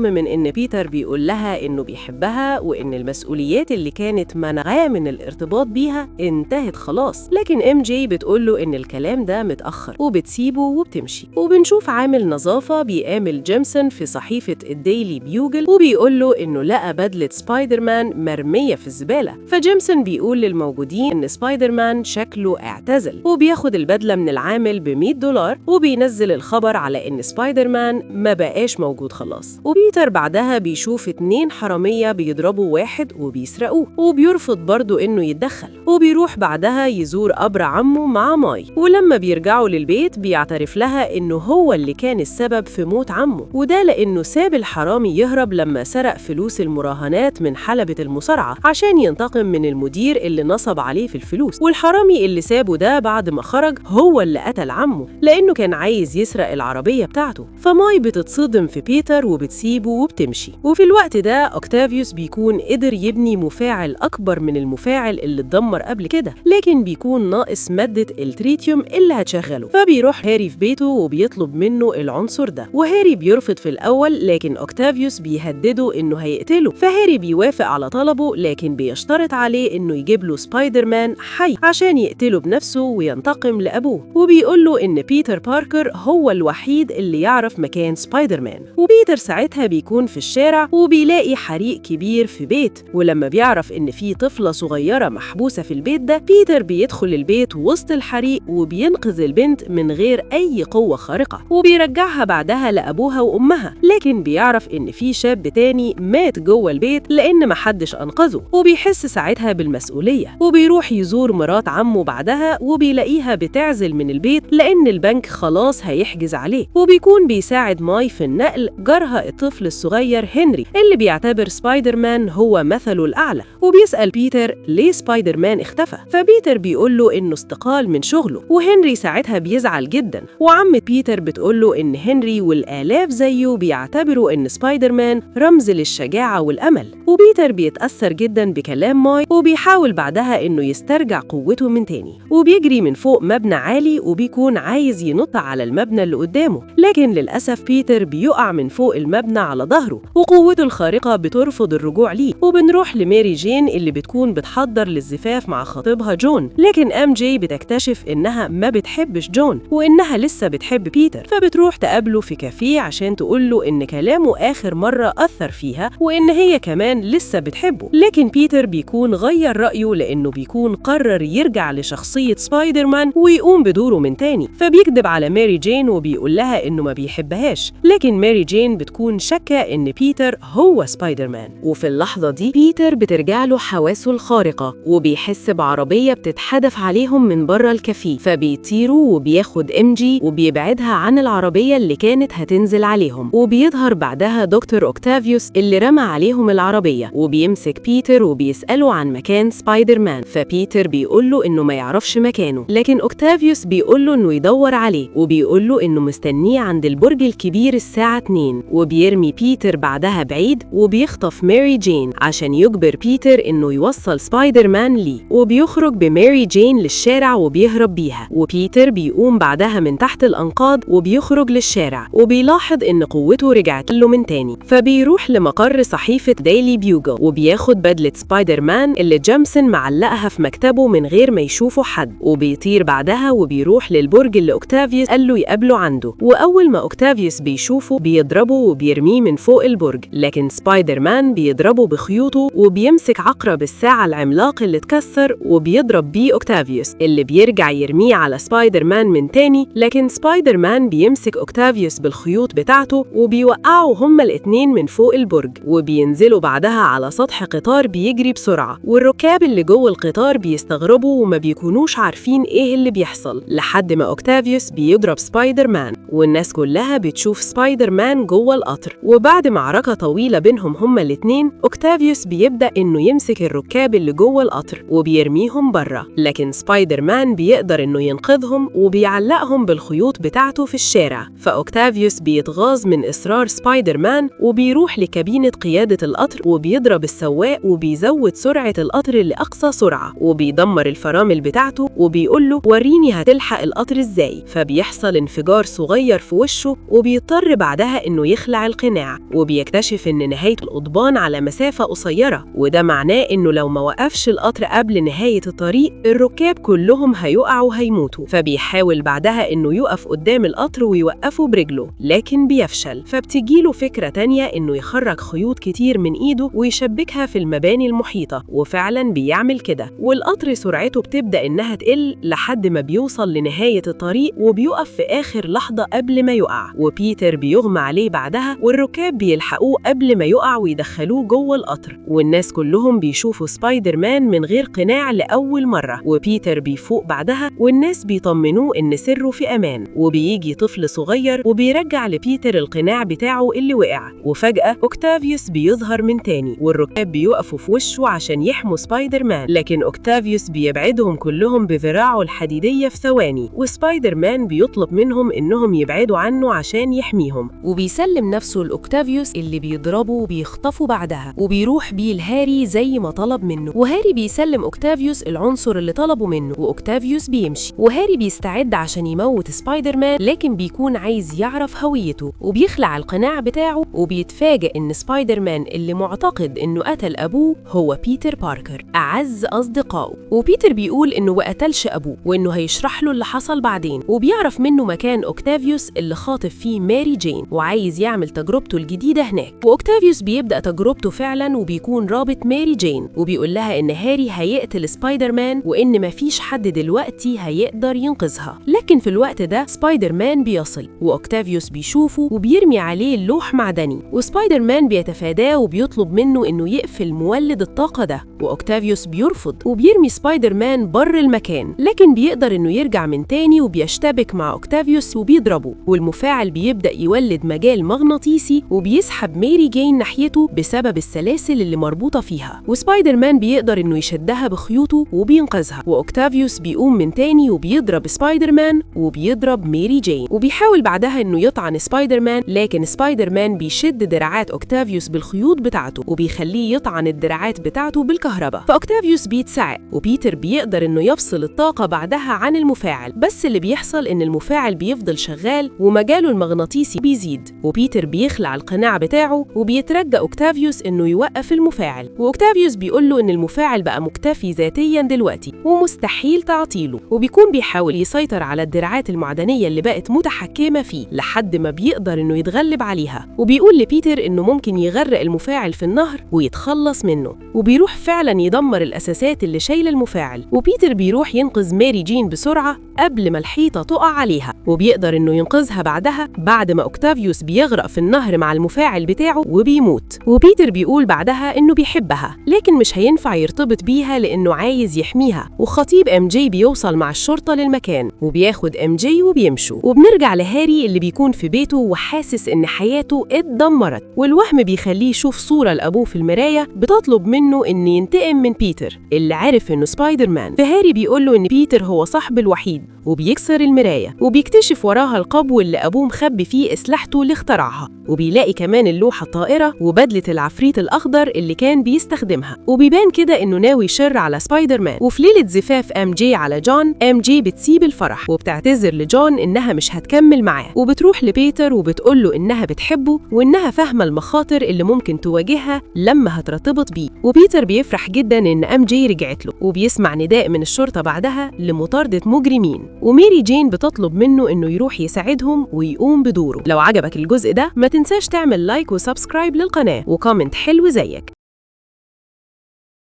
من إن بيتر بيقول لها إنه بيحبها وإن المسؤوليات اللي كانت منعاه من الارتباط بيها انتهت خلاص. لكن MJ بتقوله إن الكلام ده متأخر، وبتسيبه وبتمشي. وبنشوف عامل نظافة بيقابل جيمسون في صحيفة الديلي بيوجل، وبيقوله إنه لقى بدلة سبايدر مان مرمية في الزبالة. فجيمسون بيقول للموجودين إن سبايدر مان شكله اعتزل، وبياخد البدلة من العامل ب$100، وبينزل الخبر على إن سبايدر مان ما بقاش موجود خلاص. وبيتر بعدها بيشوف 2 حرامية بيضربوا واحد وبيسرقوه، وبيرفض برضه إنه يتدخل، وبيروح بعدها يزور قبر عمه مع ماي. ولما بيرجعوا للبيت بيعترف لها إنه هو اللي كان السبب في موت عمه، وده لأنه ساب الحرامي يهرب لما سرق فلوس المراهنات من حلبة المصارعة عشان ينتقم من المدير اللي نصب عليه في الفلوس. والحرامي اللي سابه ده بعد ما خرج هو اللي قتل عمه لأنه كان عايز يسرق العربية بتاعته. فماي بتتصدم في بيتر وبتسيبه وبتمشي. وفي الوقت ده أوكتافيوس بيكون قدر يبني مفاعل أكبر من المفاعل اللي اتدمر قبل كده، لكن بيكون ناقص مادة التريتيوم اللي هتشغله. فبيروح هاري في بيته وبيطلب منه العنصر ده، وهاري بيرفض في الأول، لكن أوكتافيوس بيهدده إنه هيقتله. فهاري بيوافق على طلبه، لكن بيشترط عليه إنه يجيب له سبايدر مان حي عشان يقتله بنفسه وينتقم لأبوه. وبيقول له إن بيتر باركر هو الوحيد اللي يعرف مكان سبايدر مان. وبيتر ساعتها بيكون في الشارع وبيلاقي حريق كبير في بيت، ولما بيعرف إن في طفلة صغيرة محبوسة في البيت ده، بيتر بيدخل البيت وسط الحريق وبينقذ البنت من غير أي قوة خارقة، وبيرجعها بعدها لأبوها وأمها. لكن بيعرف إن في شاب تاني مات جوه البيت لأن محدش أنقذه، وبيحس ساعتها بالمسؤولية. وبيروح يزور مرات عمه بعدها، وبيلاقيها بتعزل من البيت لأن البنك خلاص هيحجز عليه. وبيكون بيساعد ماي في النقل جارها الطفل الصغير هنري اللي بيعتبر سبايدر مان هو مثله الأعلى. وبيسأل بيتر ليه سبايدر مان اختفى، فبيتر بيقول له إنه استقال من شغله، وهنري ساعتها بيزعل جدا. وعمة بيتر بتقول له إن هنري والآلاف زيه بيعتبروا إن سبايدر مان رمز للشجاعة والأمل. وبيتر بيتأثر جدا بكلام ماي، وبيحاول بعدها إنه يسترجع قوته من تاني، وبيجري من فوق مبنى عالي وبيكون عايز ينط على المبنى اللي قدامه. لكن للأسف بيتر بيقع من فوق المبنى على ظهره، وقوته الخارقة بترفض الرجوع ليه. وبنروح لماري جين اللي بتكون بتحضر للزفاف مع خطيبها جون، لكن MJ بتكتشف إنها ما بتحبش جون وإنها لسه بتحب بيتر. فبتروح تقابله في كافيه عشان تقوله إن كلامه آخر مرة أثر فيها، وإن هي كمان لسه بتحبه. لكن بيتر بيكون غير رأيه لأنه بيكون قرر يرجع لشخصية سبايدر مان ويقوم بدوره من تاني. فبيكذب على ماري جين وبيقول لها إنه ما بيحبهاش، لكن ماري جين بتكون شاكة إن بيتر هو سبايدر مان. وفي اللحظة دي بيتر بترجع له حواسه الخارقة، وبيحس بعربية بتتحدف عليهم من بره الكافيه، فبيطيروا وبياخد MJ وبيبعدها عن العربية اللي كانت هتنزل عليهم. وبيظهر بعدها دكتور أوكتافيوس اللي رمى عليهم العربية، وبيمسك بيتر وبيسأله عن مكان سبايدر مان. فبيتر بيقوله إنه ما يعرفش مكانه، لكن أوكتافيوس بيقوله إنه يدور عليه، وبيقوله إنه مستنيه عند البرج الكبير الساعة 2. وبيرمي بيتر بعدها بعيد، وبيخطف ماري جين عشان يجبر بيتر إنه يوصل سبايدر مان ليه. وبيخرج بماري جين للشارع وبيهرب بيها. وبيتر بيقوم بعدها من تحت الأنقاض وبيخرج للشارع، وبيلاحظ إن قوته رجعت له من تاني، فبيروح لمقر صحيفة ديلي بيوجل وبياخد بدلة سبايدر مان اللي جيمسون معلقها في مكتبه من غير ما يشوفه حد، وبيطير بعدها وبيروح للبرج اللي أوكتافيوس قال له يقابله عنده. وأول ما أوكتافيوس بيشوفه بيضربه وبيرميه من فوق البرج، لكن سبايدر مان بيضربه بخيوطه وبيمسك عقرب الساعة العملاق اللي اتكسر وبيضرب بيه أوكتافيوس اللي بيرجع يرميه على سبايدر مان من تاني، لكن سبايدر مان بيمسك أوكتافيوس بالخيوط بتاعته وبيوقعوا هما الاتنين من فوق البرج، وبينزلوا بعدها على سطح قطار بيجري بسرعة، والركاب اللي جوه القطار بيستغربوا وما بيكونوش عارفين ايه اللي بيحصل، لحد ما أوكتافيوس بيضرب سبايدر مان والناس كلها بتشوف سبايدر مان جوه القطر. وبعد معركة طويلة بينهم هما الاتنين، أوكتافيوس بيبدأ إنه يمسك الركاب اللي جوه القطر وبيرميهم بره، لكن سبايدر مان بيقدر إنه ينقذهم وبيعلقهم بالخيوط بتاعته في الشارع. فأوكتافيوس بيتغاظ من إصرار سبايدر مان وبيروح لكابينة قيادة القطر وبيضرب السواق وبيزود سرعة القطر لأقصى سرعة، وبيدمر الفرامل بتاعته وبيقول له وريني هتلحق القطر إزاي. فبيحصل انفجار صغير في وشه وبيضطر بعدها إنه يخلع القناع، وبيكتشف إن نهاية القضبان على مسافة قصيرة، وده معناه إنه لو ما وقفش القطر قبل نهاية الطريق الركاب كلهم هيقعوا وهيموتوا. فبيحاول بعدها إنه يقف قدام القطر ويوقفه برجله، لكن بيفشل. فبتجيله فكرة تانية إنه يخرج خيوط كتير من إيده ويشبكها في المباني المحيطة، وفعلا بيعمل كده، والقطر سرعته بتبدأ إنها تقل لحد ما بيوصل لنهاية الطريق وبيقف في آخر لحظة قبل ما يقع، وبيتر بيغمى عليه بعدها والركاب بيلحقوه قبل ما يقع ويدخلوه جوه القطر، والناس كلهم بيشوفوا سبايدر مان من غير قناع لأول مرة، وبيتر بيفوق بعدها والناس بيطمنوه إن سره في أمان. وبيجي طفل صغير وبيرجع لبيتر القناع بتاعه اللي وقع، وفجأة أوكتافيوس بيظهر من تاني والركاب بيقفوا في وشه عشان يحموا سبايدر مان، لكن أوكتافيوس بيبعدهم كلهم بذراعه الحديدية في ثواني، وسبايدر مان بيطلب منهم إنهم يبعدوا عنه عشان يحميهم، وبيسلم نفسه لأوكتافيوس اللي بيضربه وبيخطفه بعدها، وبيروح بيه لهاري زي ما طلب منه، وهاري بيسلم أوكتافيوس العنصر اللي طلبه منه، وأوكتافيوس بيمشي، وهاري بيستعد عشان يموت سبايدر مان لكن بيكون عايز يعرف هويته، وبيخلع القناع بتاعه وبيتفاجئ إن سبايدر مان اللي معتقد إنه قتل أبوه هو بيتر باركر أعز أصدقائه، وبيتر بيقول إنه ما قتلش أبوه وإنه هيشرح له اللي حصل بعدين، وبيعرف منه مكان أوكتافيوس اللي خاطف فيه ماري جين وعايز يعمل تجربته الجديدة هناك، وأوكتافيوس بيبدأ تجربته فعلا وبيكون رابط ماري جين وبيقول لها إن هاري هيقتل سبايدر مان وإن مفيش حد دلوقتي هيقدر ينقذها، لكن في الوقت ده سبايدر مان بيصل وأوكتافيوس بيشوفه وبيرمي عليه لوح معدني، وسبايدر مان بيتفاداه وبيطلب منه إنه يقفل مولد الطاقة ده، وأوكتافيوس بيرفض وبيرمي سبايدر مان بره المكان، لكن بيقدر إنه يرجع من تاني وبيشتبك مع أوكتافيوس وبيضربه، والمفاعل بيبدأ يولد مجال مغناطيسي وبيسحب ماري جين ناحيته بسبب السلاسل اللي مربوطة فيها، وسبايدر مان بيقدر إنه يشدها بخيوطه وبينقذها، وأوكتافيوس بيقوم من تاني وبيضرب سبايدر مان وبيضرب ماري جين، وبيحاول بعدها إنه يطعن سبايدر مان، لكن سبايدر مان بيشد دراعات أوكتافيوس بالخيوط بتاعته وبيخليه يطعن الدراعات بتاعته بالكهرباء، فأوكتافيوس بيتسعق وبيتر بيقدر إنه يفصل الطاقة بعدها عن المفاعل، بس اللي بيحصل إن المفاعل بيفضل شغال ومجاله المغناطيسي بيزيد، وبيتر بيخلع القناع بتاعه وبيترجى أوكتافيوس إنه يوقف المفاعل، وأوكتافيوس بيقول له إن المفاعل بقى مكتفي ذاتيا دلوقتي ومستحيل تعطيله، وبيكون بيحاول يسيطر على الدراعات المعدنية اللي بقت متحكمة فيه لحد ما بيقدر إنه يتغلب عليها، وبيقول لبيتر إنه ممكن يغرق المفاعل في النهر ويتخلص منه، وبيروح فعلا يدمر الأساسات اللي شايلة المفاعل، وبيتر بيروح ينقذ ماري جين بسرعة قبل ما الحيطة تقع عليها، وبيقدر إنه ينقذها بعدها بعد ما أوكتافيوس بيغرق في النهر مع المفاعل بتاعه وبيموت، وبيتر بيقول بعدها إنه بيحبها لكن مش هينفع يرتبط بيها لأنه عايز يحميها، وخطيب MJ بيوصل مع الشرطة للمكان وبياخد MJ وبيمشوا، وبنرجع لهاري اللي بيكون في بيته وحاسس إن حياته اتدمرت، والوهم بيخليه يشوف صورة لأبوه في المراية بتطلب منه إن ينتقم من بيتر اللي عارف إنه سبايدر مان، فهاري بيقول له إن بيتر هو صاحبه الوحيد وبيكسر المراية وبيكتشف وراها القبو اللي أبوه مخبي فيه أسلحته اللي اخترعها، وبيلاقي كمان اللوحة الطائرة وبدلة العفريت الأخضر اللي كان بيستخدمها، وبيبان كده إنه ناوي شر على سبايدر مان. وفي ليلة زفاف MJ على جون جون، ام جي بتسيب الفرح وبتعتذر لجون إنها مش هتكمل معاه، وبتروح لبيتر وبتقوله إنها بتحبه وإنها فاهمة المخاطر اللي ممكن تواجهها لما هترتبط بيه. وبيتر بيفرح جدا إن ام جي رجعت له، وبيسمع نداء من الشرطة بعدها لمطاردة مجرمين، وميري جين بتطلب منه إنه يروح يساعدهم ويقوم بدوره. لو عجبك الجزء ده ما تنساش تعمل لايك وسبسكرايب للقناة وكومنت حلو زيك.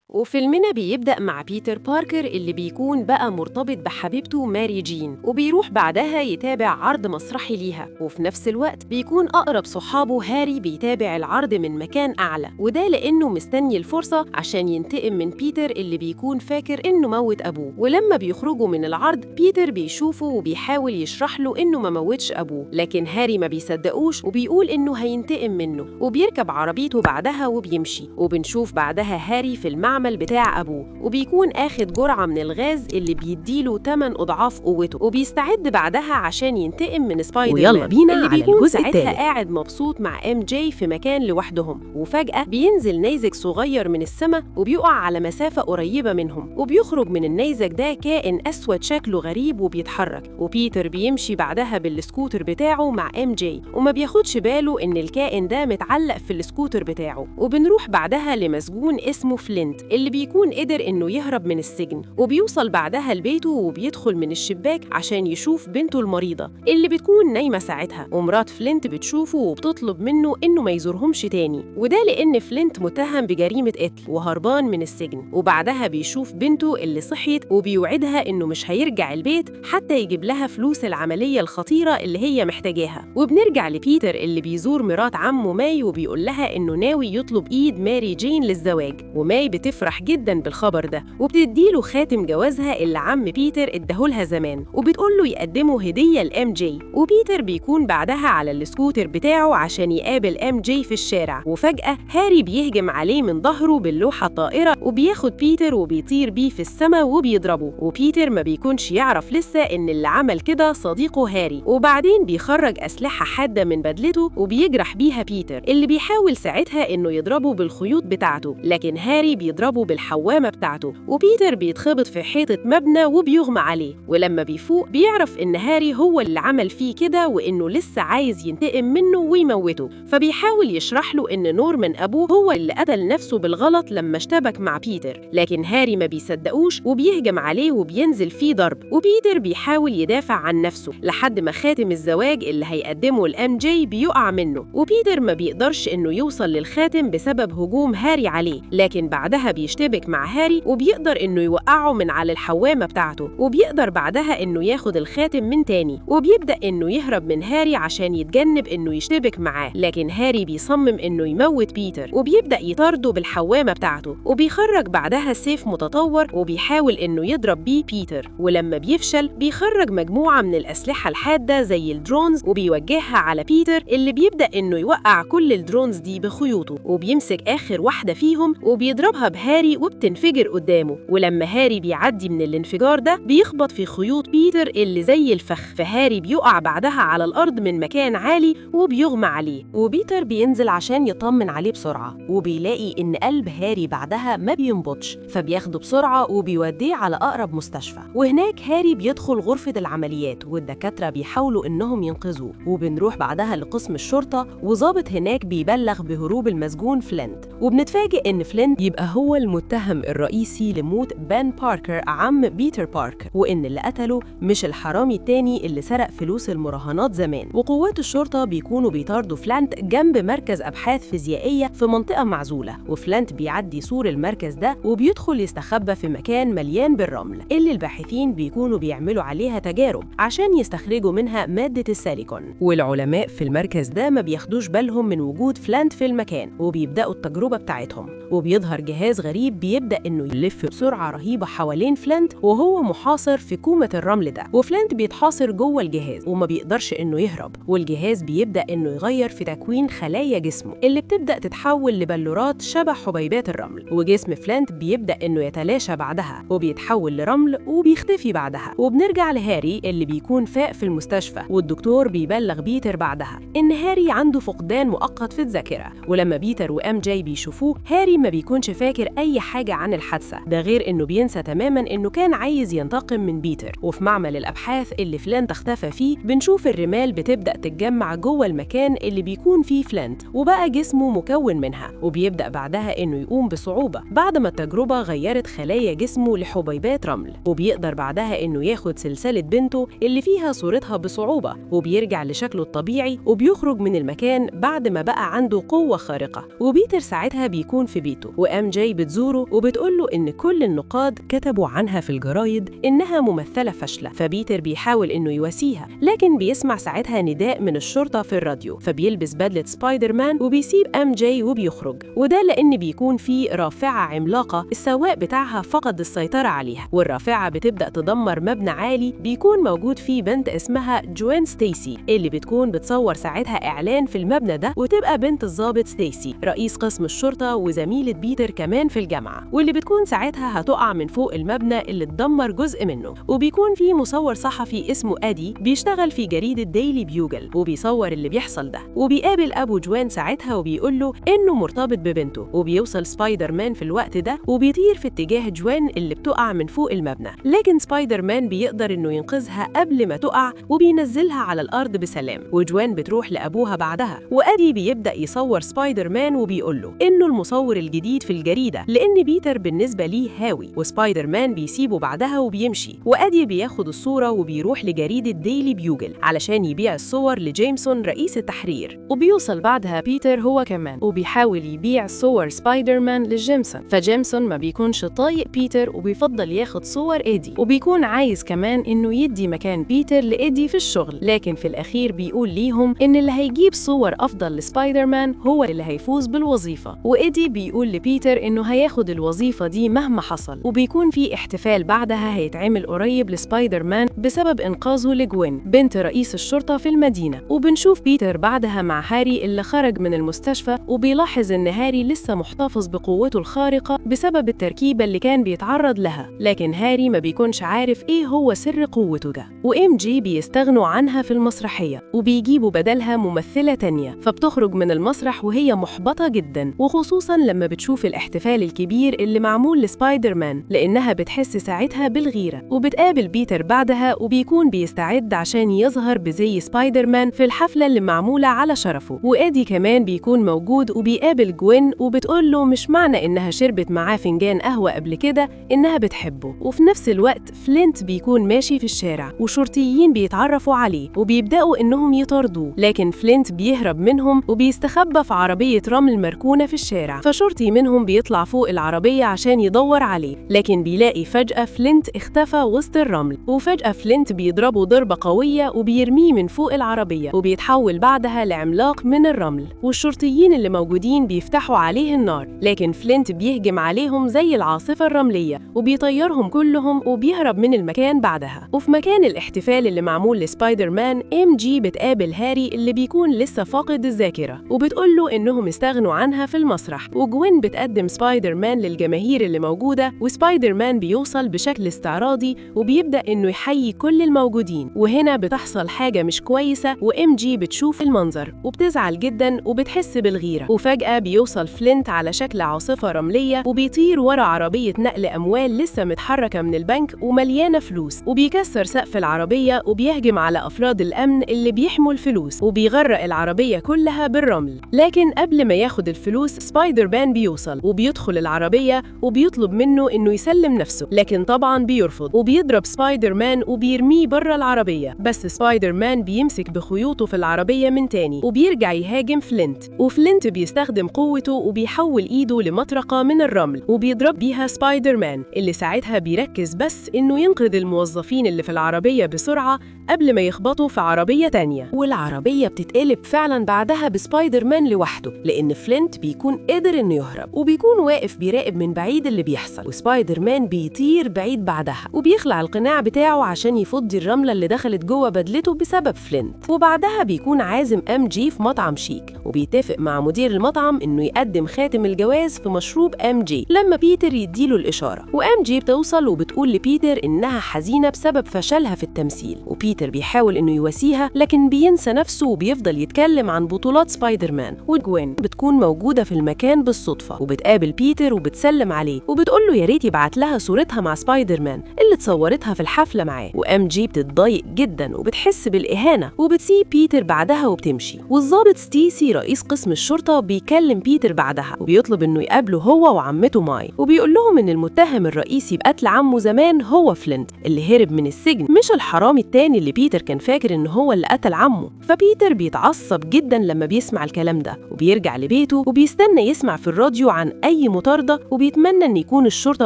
وفيلمنا بيبدأ مع بيتر باركر اللي بيكون بقى مرتبط بحبيبته ماري جين، وبيروح بعدها يتابع عرض مسرحي ليها، وفي نفس الوقت بيكون أقرب صحابه هاري بيتابع العرض من مكان أعلى، وده لأنه مستني الفرصة عشان ينتقم من بيتر اللي بيكون فاكر إنه موت أبوه. ولما بيخرجوا من العرض بيتر بيشوفه وبيحاول يشرح له إنه ما موتش أبوه، لكن هاري ما بيصدقوش وبيقول إنه هينتقم منه، وبيركب عربيته بعدها وبيمشي. وبنشوف بعدها هاري في المعمل بتاع أبوه، وبيكون آخد جرعة من الغاز اللي بيديله 8 أضعاف قوته، وبيستعد بعدها عشان ينتقم من سبايدر مان. ويلا بينا اللي على بيكون الجزء ساعتها التالت. قاعد مبسوط مع ام جي في مكان لوحدهم، وفجأة بينزل نيزك صغير من السماء وبيقع على مسافة قريبة منهم، وبيخرج من النيزك ده كائن أسود شكله غريب وبيتحرك. وبيتر بيمشي بعدها بالسكوتر بتاعه مع ام جي، وما بياخدش باله إن الكائن ده متعلق في السكوتر بتاعه. وبنروح بعدها لمسجون اسمه فلينت اللي بيكون قدر إنه يهرب من السجن، وبيوصل بعدها لبيته وبيدخل من الشباك عشان يشوف بنته المريضة اللي بتكون نايمة ساعتها. ومرات فلينت بتشوفه وبتطلب منه إنه ما يزورهمش تاني، وده لأن فلينت متهم بجريمة قتل وهربان من السجن. وبعدها بيشوف بنته اللي صحيت وبيوعدها إنه مش هيرجع البيت حتى يجيب لها فلوس العملية الخطيرة اللي هي محتاجاها. وبنرجع لبيتر اللي بيزور مرات عمه ماي وبيقول لها إنه ناوي يطلب إيد ماري جين للزواج، وماي بتفرح جدا بالخبر ده وبتديله خاتم جوازها اللي عم بيتر اداهولها زمان، وبتقوله يقدمه هدية لام جي. وبيتر بيكون بعدها على السكوتر بتاعه عشان يقابل ام جي في الشارع، وفجأة هاري بيهجم عليه من ظهره باللوحة الطائرة وبياخد بيتر وبيطير بيه في السماء وبيضربه. وبيتر ما بيكونش يعرف لسه ان اللي عمل كده صديقه هاري، وبعدين بيخرج أسلحة حادة من بدلته وبيجرح بيها بيتر اللي بيحاول ساعتها انه يضربه بالخيوط بتاعته، لكن هاري بيضربه بالحوامة بتاعته، وبيتر بيتخبط في حيطة مبنى وبيغمى عليه. ولما بيفوق بيعرف إن هاري هو اللي عمل فيه كده وإنه لسه عايز ينتقم منه ويموته، فبيحاول يشرح له إن نورمان أبوه هو اللي قتل نفسه بالغلط لما اشتبك مع بيتر، لكن هاري ما بيصدقوش وبيهجم عليه وبينزل فيه ضرب. وبيتر بيحاول يدافع عن نفسه لحد ما خاتم الزواج اللي هيقدمه لام جي بيقع منه، وبيتر ما بيقدرش إنه يوصل للخاتم بسبب هجوم هاري عليه، لكن بعدها بيشتبك مع هاري وبيقدر إنه يوقعه من على الحوامة بتاعته، وبيقدر بعدها إنه ياخد الخاتم من تاني، وبيبدأ إنه يهرب من هاري عشان يتجنب إنه يشتبك معاه، لكن هاري بيصمم إنه يموت بيتر وبيبدأ يطارده بالحوامة بتاعته. وبيخرج بعدها سيف متطور وبيحاول إنه يضرب بيه بيتر، ولما بيفشل بيخرج مجموعة من الأسلحة الحادة زي الدرونز وبيوجهها على بيتر اللي بيبدأ إنه يوقع كل الدرونز دي بخيوطه، وبيمسك آخر واحدة فيهم وبيضربها بهاري وبتنفجر قدامه. ولما هاري بيعدي من الانفجار ده بيخبط في خيوط بيتر اللي زي الفخ، فهاري بيقع بعدها على الأرض من مكان عالي وبيغمى عليه. وبيتر بينزل عشان يطمن عليه بسرعة، وبيلاقي إن قلب هاري بعدها ما بينبضش، فبياخده بسرعة وبيوديه على أقرب مستشفى. وهناك هاري بيدخل غرفة العمليات والدكاترة بيحاولوا إنهم ينقذوه. وبنروح بعدها لقسم الشرطة، وظابط هناك بيبلغ بهروب المسجون فلينت، وبنتفاجئ إن فلينت يبقى هو المتهم الرئيسي لموت بن باركر عم بيتر باركر، وإن اللي قتله مش الحرامي التاني اللي سرق فلوس المراهنات زمان. وقوات الشرطة بيكونوا بيطاردوا فلانت جنب مركز أبحاث فيزيائية في منطقة معزولة، وفلانت بيعدي سور المركز ده وبيدخل يستخبى في مكان مليان بالرمل اللي الباحثين بيكونوا بيعملوا عليها تجارب عشان يستخرجوا منها مادة السيليكون. والعلماء في المركز ده ما بياخدوش بالهم من وجود فلانت في المكان، وبيبدأوا التجربة بتاعتهم. وبيظهر جهاز غريب بيبدأ إنه يلف بسرعة رهيبة حوالين فلانت وهو محاصر في كومة الرمل ده، وفلانت بيتحاصر جوه الجهاز وما بيقدرش إنه يهرب. والجهاز بيبدأ إنه يغير في تكوين خلايا جسمه اللي بتبدأ تتحول لبلورات شبه حبيبات الرمل، وجسم فلانت بيبدأ إنه يتلاشى بعدها وبيتحول لرمل وبيختفي بعدها. وبنرجع لهاري اللي بيكون فاق في المستشفى، والدكتور بيبلغ بيتر بعدها إن هاري عنده فقدان مؤقت في الذاكرة. ولما بيتر وام جي بيشوفوه، هاري ما بيكونش فاكر أي حاجة عن الحادثة، ده غير إنه بينسى تماماً إنه كان عايز ينتقم من بيتر. وفي معمل الأبحاث اللي فلينت اختفى فيه بنشوف الرمال بتبدأ تتجمع جوه المكان اللي بيكون فيه فلينت وبقى جسمه مكون منها، وبيبدأ بعدها إنه يقوم بصعوبة بعد ما التجربة غيرت خلايا جسمه لحبيبات رمل، وبيقدر بعدها إنه ياخد سلسلة بنته اللي فيها صورتها بصعوبة وبيرجع لشكله الطبيعي وبيخرج من المكان بعد ما بقى عنده قوة خارقة. وبيتر ساعتها بيكون في بيته وام جي بتزوره وبتقوله إن كل النقاد كتبوا عنها في الجرايد إنها ممثلة فاشلة، فبيتر بيحاول إنه يواسيها، لكن بيسمع ساعتها نداء من الشرطة في الراديو، فبيلبس بدلة سبايدر مان وبيسيب ام جي وبيخرج، وده لأن بيكون في رافعة عملاقة السواق بتاعها فقد السيطرة عليها، والرافعة بتبدأ تدمر مبنى عالي بيكون موجود فيه بنت اسمها جوين ستيسي اللي بتكون بتصور ساعتها إعلان في المبنى ده، وتبقى بنت الضابط ستيسي رئيس قسم الشرطة وزميلة بيتر كمان في الجامعة، واللي بتكون ساعتها هتقع من فوق المبنى اللي اتدمر جزء منه. وبيكون في مصور صحفي اسمه أدي بيشتغل في جريدة ديلي بيوجل وبيصور اللي بيحصل ده، وبيقابل أبو جوان ساعتها وبيقول له إنه مرتبط ببنته، وبيوصل سبايدر مان في الوقت ده وبيطير في اتجاه جوان اللي بتقع من فوق المبنى، لكن سبايدر مان بيقدر إنه ينقذها قبل ما تقع وبينزلها على الأرض بسلام، وجوان بتروح لأبوها بعدها. وأدي بيبدأ يصور سبايدر مان وبيقول له إنه المصور الجديد في الجريدة لأن بيتر بالنسبة ليه هاوي، وسبايدر مان بيسيبه بعدها وبيمشي، وأدي بياخد الصورة وبيروح لجريدة ديلي بيوجل علشان يبيع الصور لجيمسون رئيس التحرير. وبيوصل بعدها بيتر هو كمان وبيحاول يبيع صور سبايدر مان لجيمسون، فجيمسون ما بيكونش طايق بيتر وبيفضل ياخد صور إيدي، وبيكون عايز كمان إنه يدي مكان بيتر لإيدي في الشغل، لكن في الأخير بيقول ليهم إن اللي هيجيب صور أفضل لسبايدر مان هو اللي هيفوز بالوظيفة، وإيدي بيقول لبيتر إنه هياخد الوظيفة دي مهما حصل. وبيكون في احتفال بعدها هيتعمل قريب لسبايدر مان بسبب إنقاذه لجوين بنت رئيس الشرطة في المدينة، وبنشوف بيتر بعدها مع هاري اللي خرج من المستشفى وبيلاحظ إن هاري لسه محتفظ بقوته الخارقة بسبب التركيبة اللي كان بيتعرض لها، لكن هاري ما بيكونش عارف إيه هو سر قوته ده. وام جي بيستغنوا عنها في المسرحية وبيجيبوا بدلها ممثلة تانية، فبتخرج من المسرح وهي محبطة جدا، وخصوصا لما بتشوف الاحتفال الكبير اللي معمول لسبايدر مان لأنها بتحس ساعتها بالغيرة. وبتقابل بيتر بعدها وبيكون بيستعد عشان يظهر بزي سبايدر مان في الحفلة اللي معمولة على شرفه، وإيدي كمان بيكون موجود وبيقابل جوين وبتقول له مش معنى إنها شربت معاه فنجان قهوة قبل كده إنها بتحبه. وفي نفس الوقت فلينت بيكون ماشي في الشارع وشرطيين بيتعرفوا عليه وبيبدأوا إنهم يطاردوه، لكن فلينت بيهرب منهم وبيستخبى في عربية رمل مركونة في الشارع، فشرطي منهم بيطلع فوق العربية عشان يدور عليه، لكن بيلاقي فجأة فلينت اختفى وسط الرمل، وفجأة فلينت بيضربه ضربة قوية وبيرميه من فوق العربية وبيتحول بعدها لعملاق من الرمل، والشرطيين اللي موجودين بيفتحوا عليه النار، لكن فلينت بيهجم عليهم زي العاصفة الرملية وبيطيرهم كلهم وبيهرب من المكان بعدها. وفي مكان الاحتفال اللي معمول لسبايدر مان ام جي بتقابل هاري اللي بيكون لسه فاقد الذاكرة وبتقول له إنهم استغنوا عنها في المسرح، وجوين بتقدم سبايدر مان للجماهير اللي موجودة، وسبايدر مان بيوصل بشكل استعراضي وبيبدأ إنه يحيي كل الموجودين. وهنا بتحصل حاجة مش كويسة وام جي بتشوف المنظر وبتزعل جدا وبتحس بالغيرة، وفجأة بيوصل فلينت على شكل عاصفة رملية وبيطير ورا عربية نقل أموال لسه متحركة من البنك ومليانة فلوس، وبيكسر سقف العربية وبيهجم على أفراد الأمن اللي بيحموا الفلوس وبيغرق العربية كلها بالرمل. لكن قبل ما ياخد الفلوس سبايدر مان بيوصل وبيدخل العربية وبيطلب منه إنه يسلم نفسه، لكن طبعا بيرفض وبيضرب سبايدر مان وبيرميه بره العربية، بس سبايدر مان بيمسك بخيوطه في العربية من تاني وبيرجع يهاجم فلينت، وفلينت بيستخدم قوته وبيحول إيده لمطرقة من الرمل وبيضرب بيها سبايدر مان اللي ساعتها بيركز بس إنه ينقذ الموظفين اللي في العربية بسرعة قبل ما يخبطوا في عربية تانية، والعربية بتتقلب فعلا بعدها بسبايدر مان لوحده لأن فلينت بيكون قادر إنه يهرب وبيكون واقف بيراقب من بعيد اللي بيحصل، وسبايدر مان بيطير بعيد بعدها وبيخلع القناع بتاعه عشان يفضي الرملة اللي دخلت جوه بدلته بسبب فلينت. وبعدها بيكون عازم ام جي في مطعم شيك وبيتفق مع مدير المطعم إنه يقدم خاتم الجواز في مشروب ام جي لما بيتر يديله الإشارة، وام جي بتوصل وبتقول لبيتر إنها حزينة بسبب فشلها في التمثيل، وبيتر بيحاول إنه يواسيها لكن بينسى نفسه وبيفضل يتكلم عن بطولات سبايدر مان. وجوين بتكون موجودة في المكان بالصدفة وبتقابل لبيتر وبتسلم عليه وبتقوله يا ريت يبعت لها صورتها مع سبايدر مان اللي اتصورتها في الحفلة معاه. وام جي بتتضايق جدا وبتحس بالإهانة وبتسيب بيتر بعدها وبتمشي. والضابط ستيسي رئيس قسم الشرطة بيكلم بيتر بعدها وبيطلب إنه يقابله هو وعمته ماي، وبيقول لهم إن المتهم الرئيسي بقتل عمه زمان هو فلينت اللي هرب من السجن، مش الحرامي التاني اللي بيتر كان فاكر إنه هو اللي قتل عمه. فبيتر بيتعصب جدا لما بيسمع الكلام ده وبيرجع لبيته وبيستنى يسمع في الراديو عن أي مطاردة وبيتمنى إن يكون الشرطة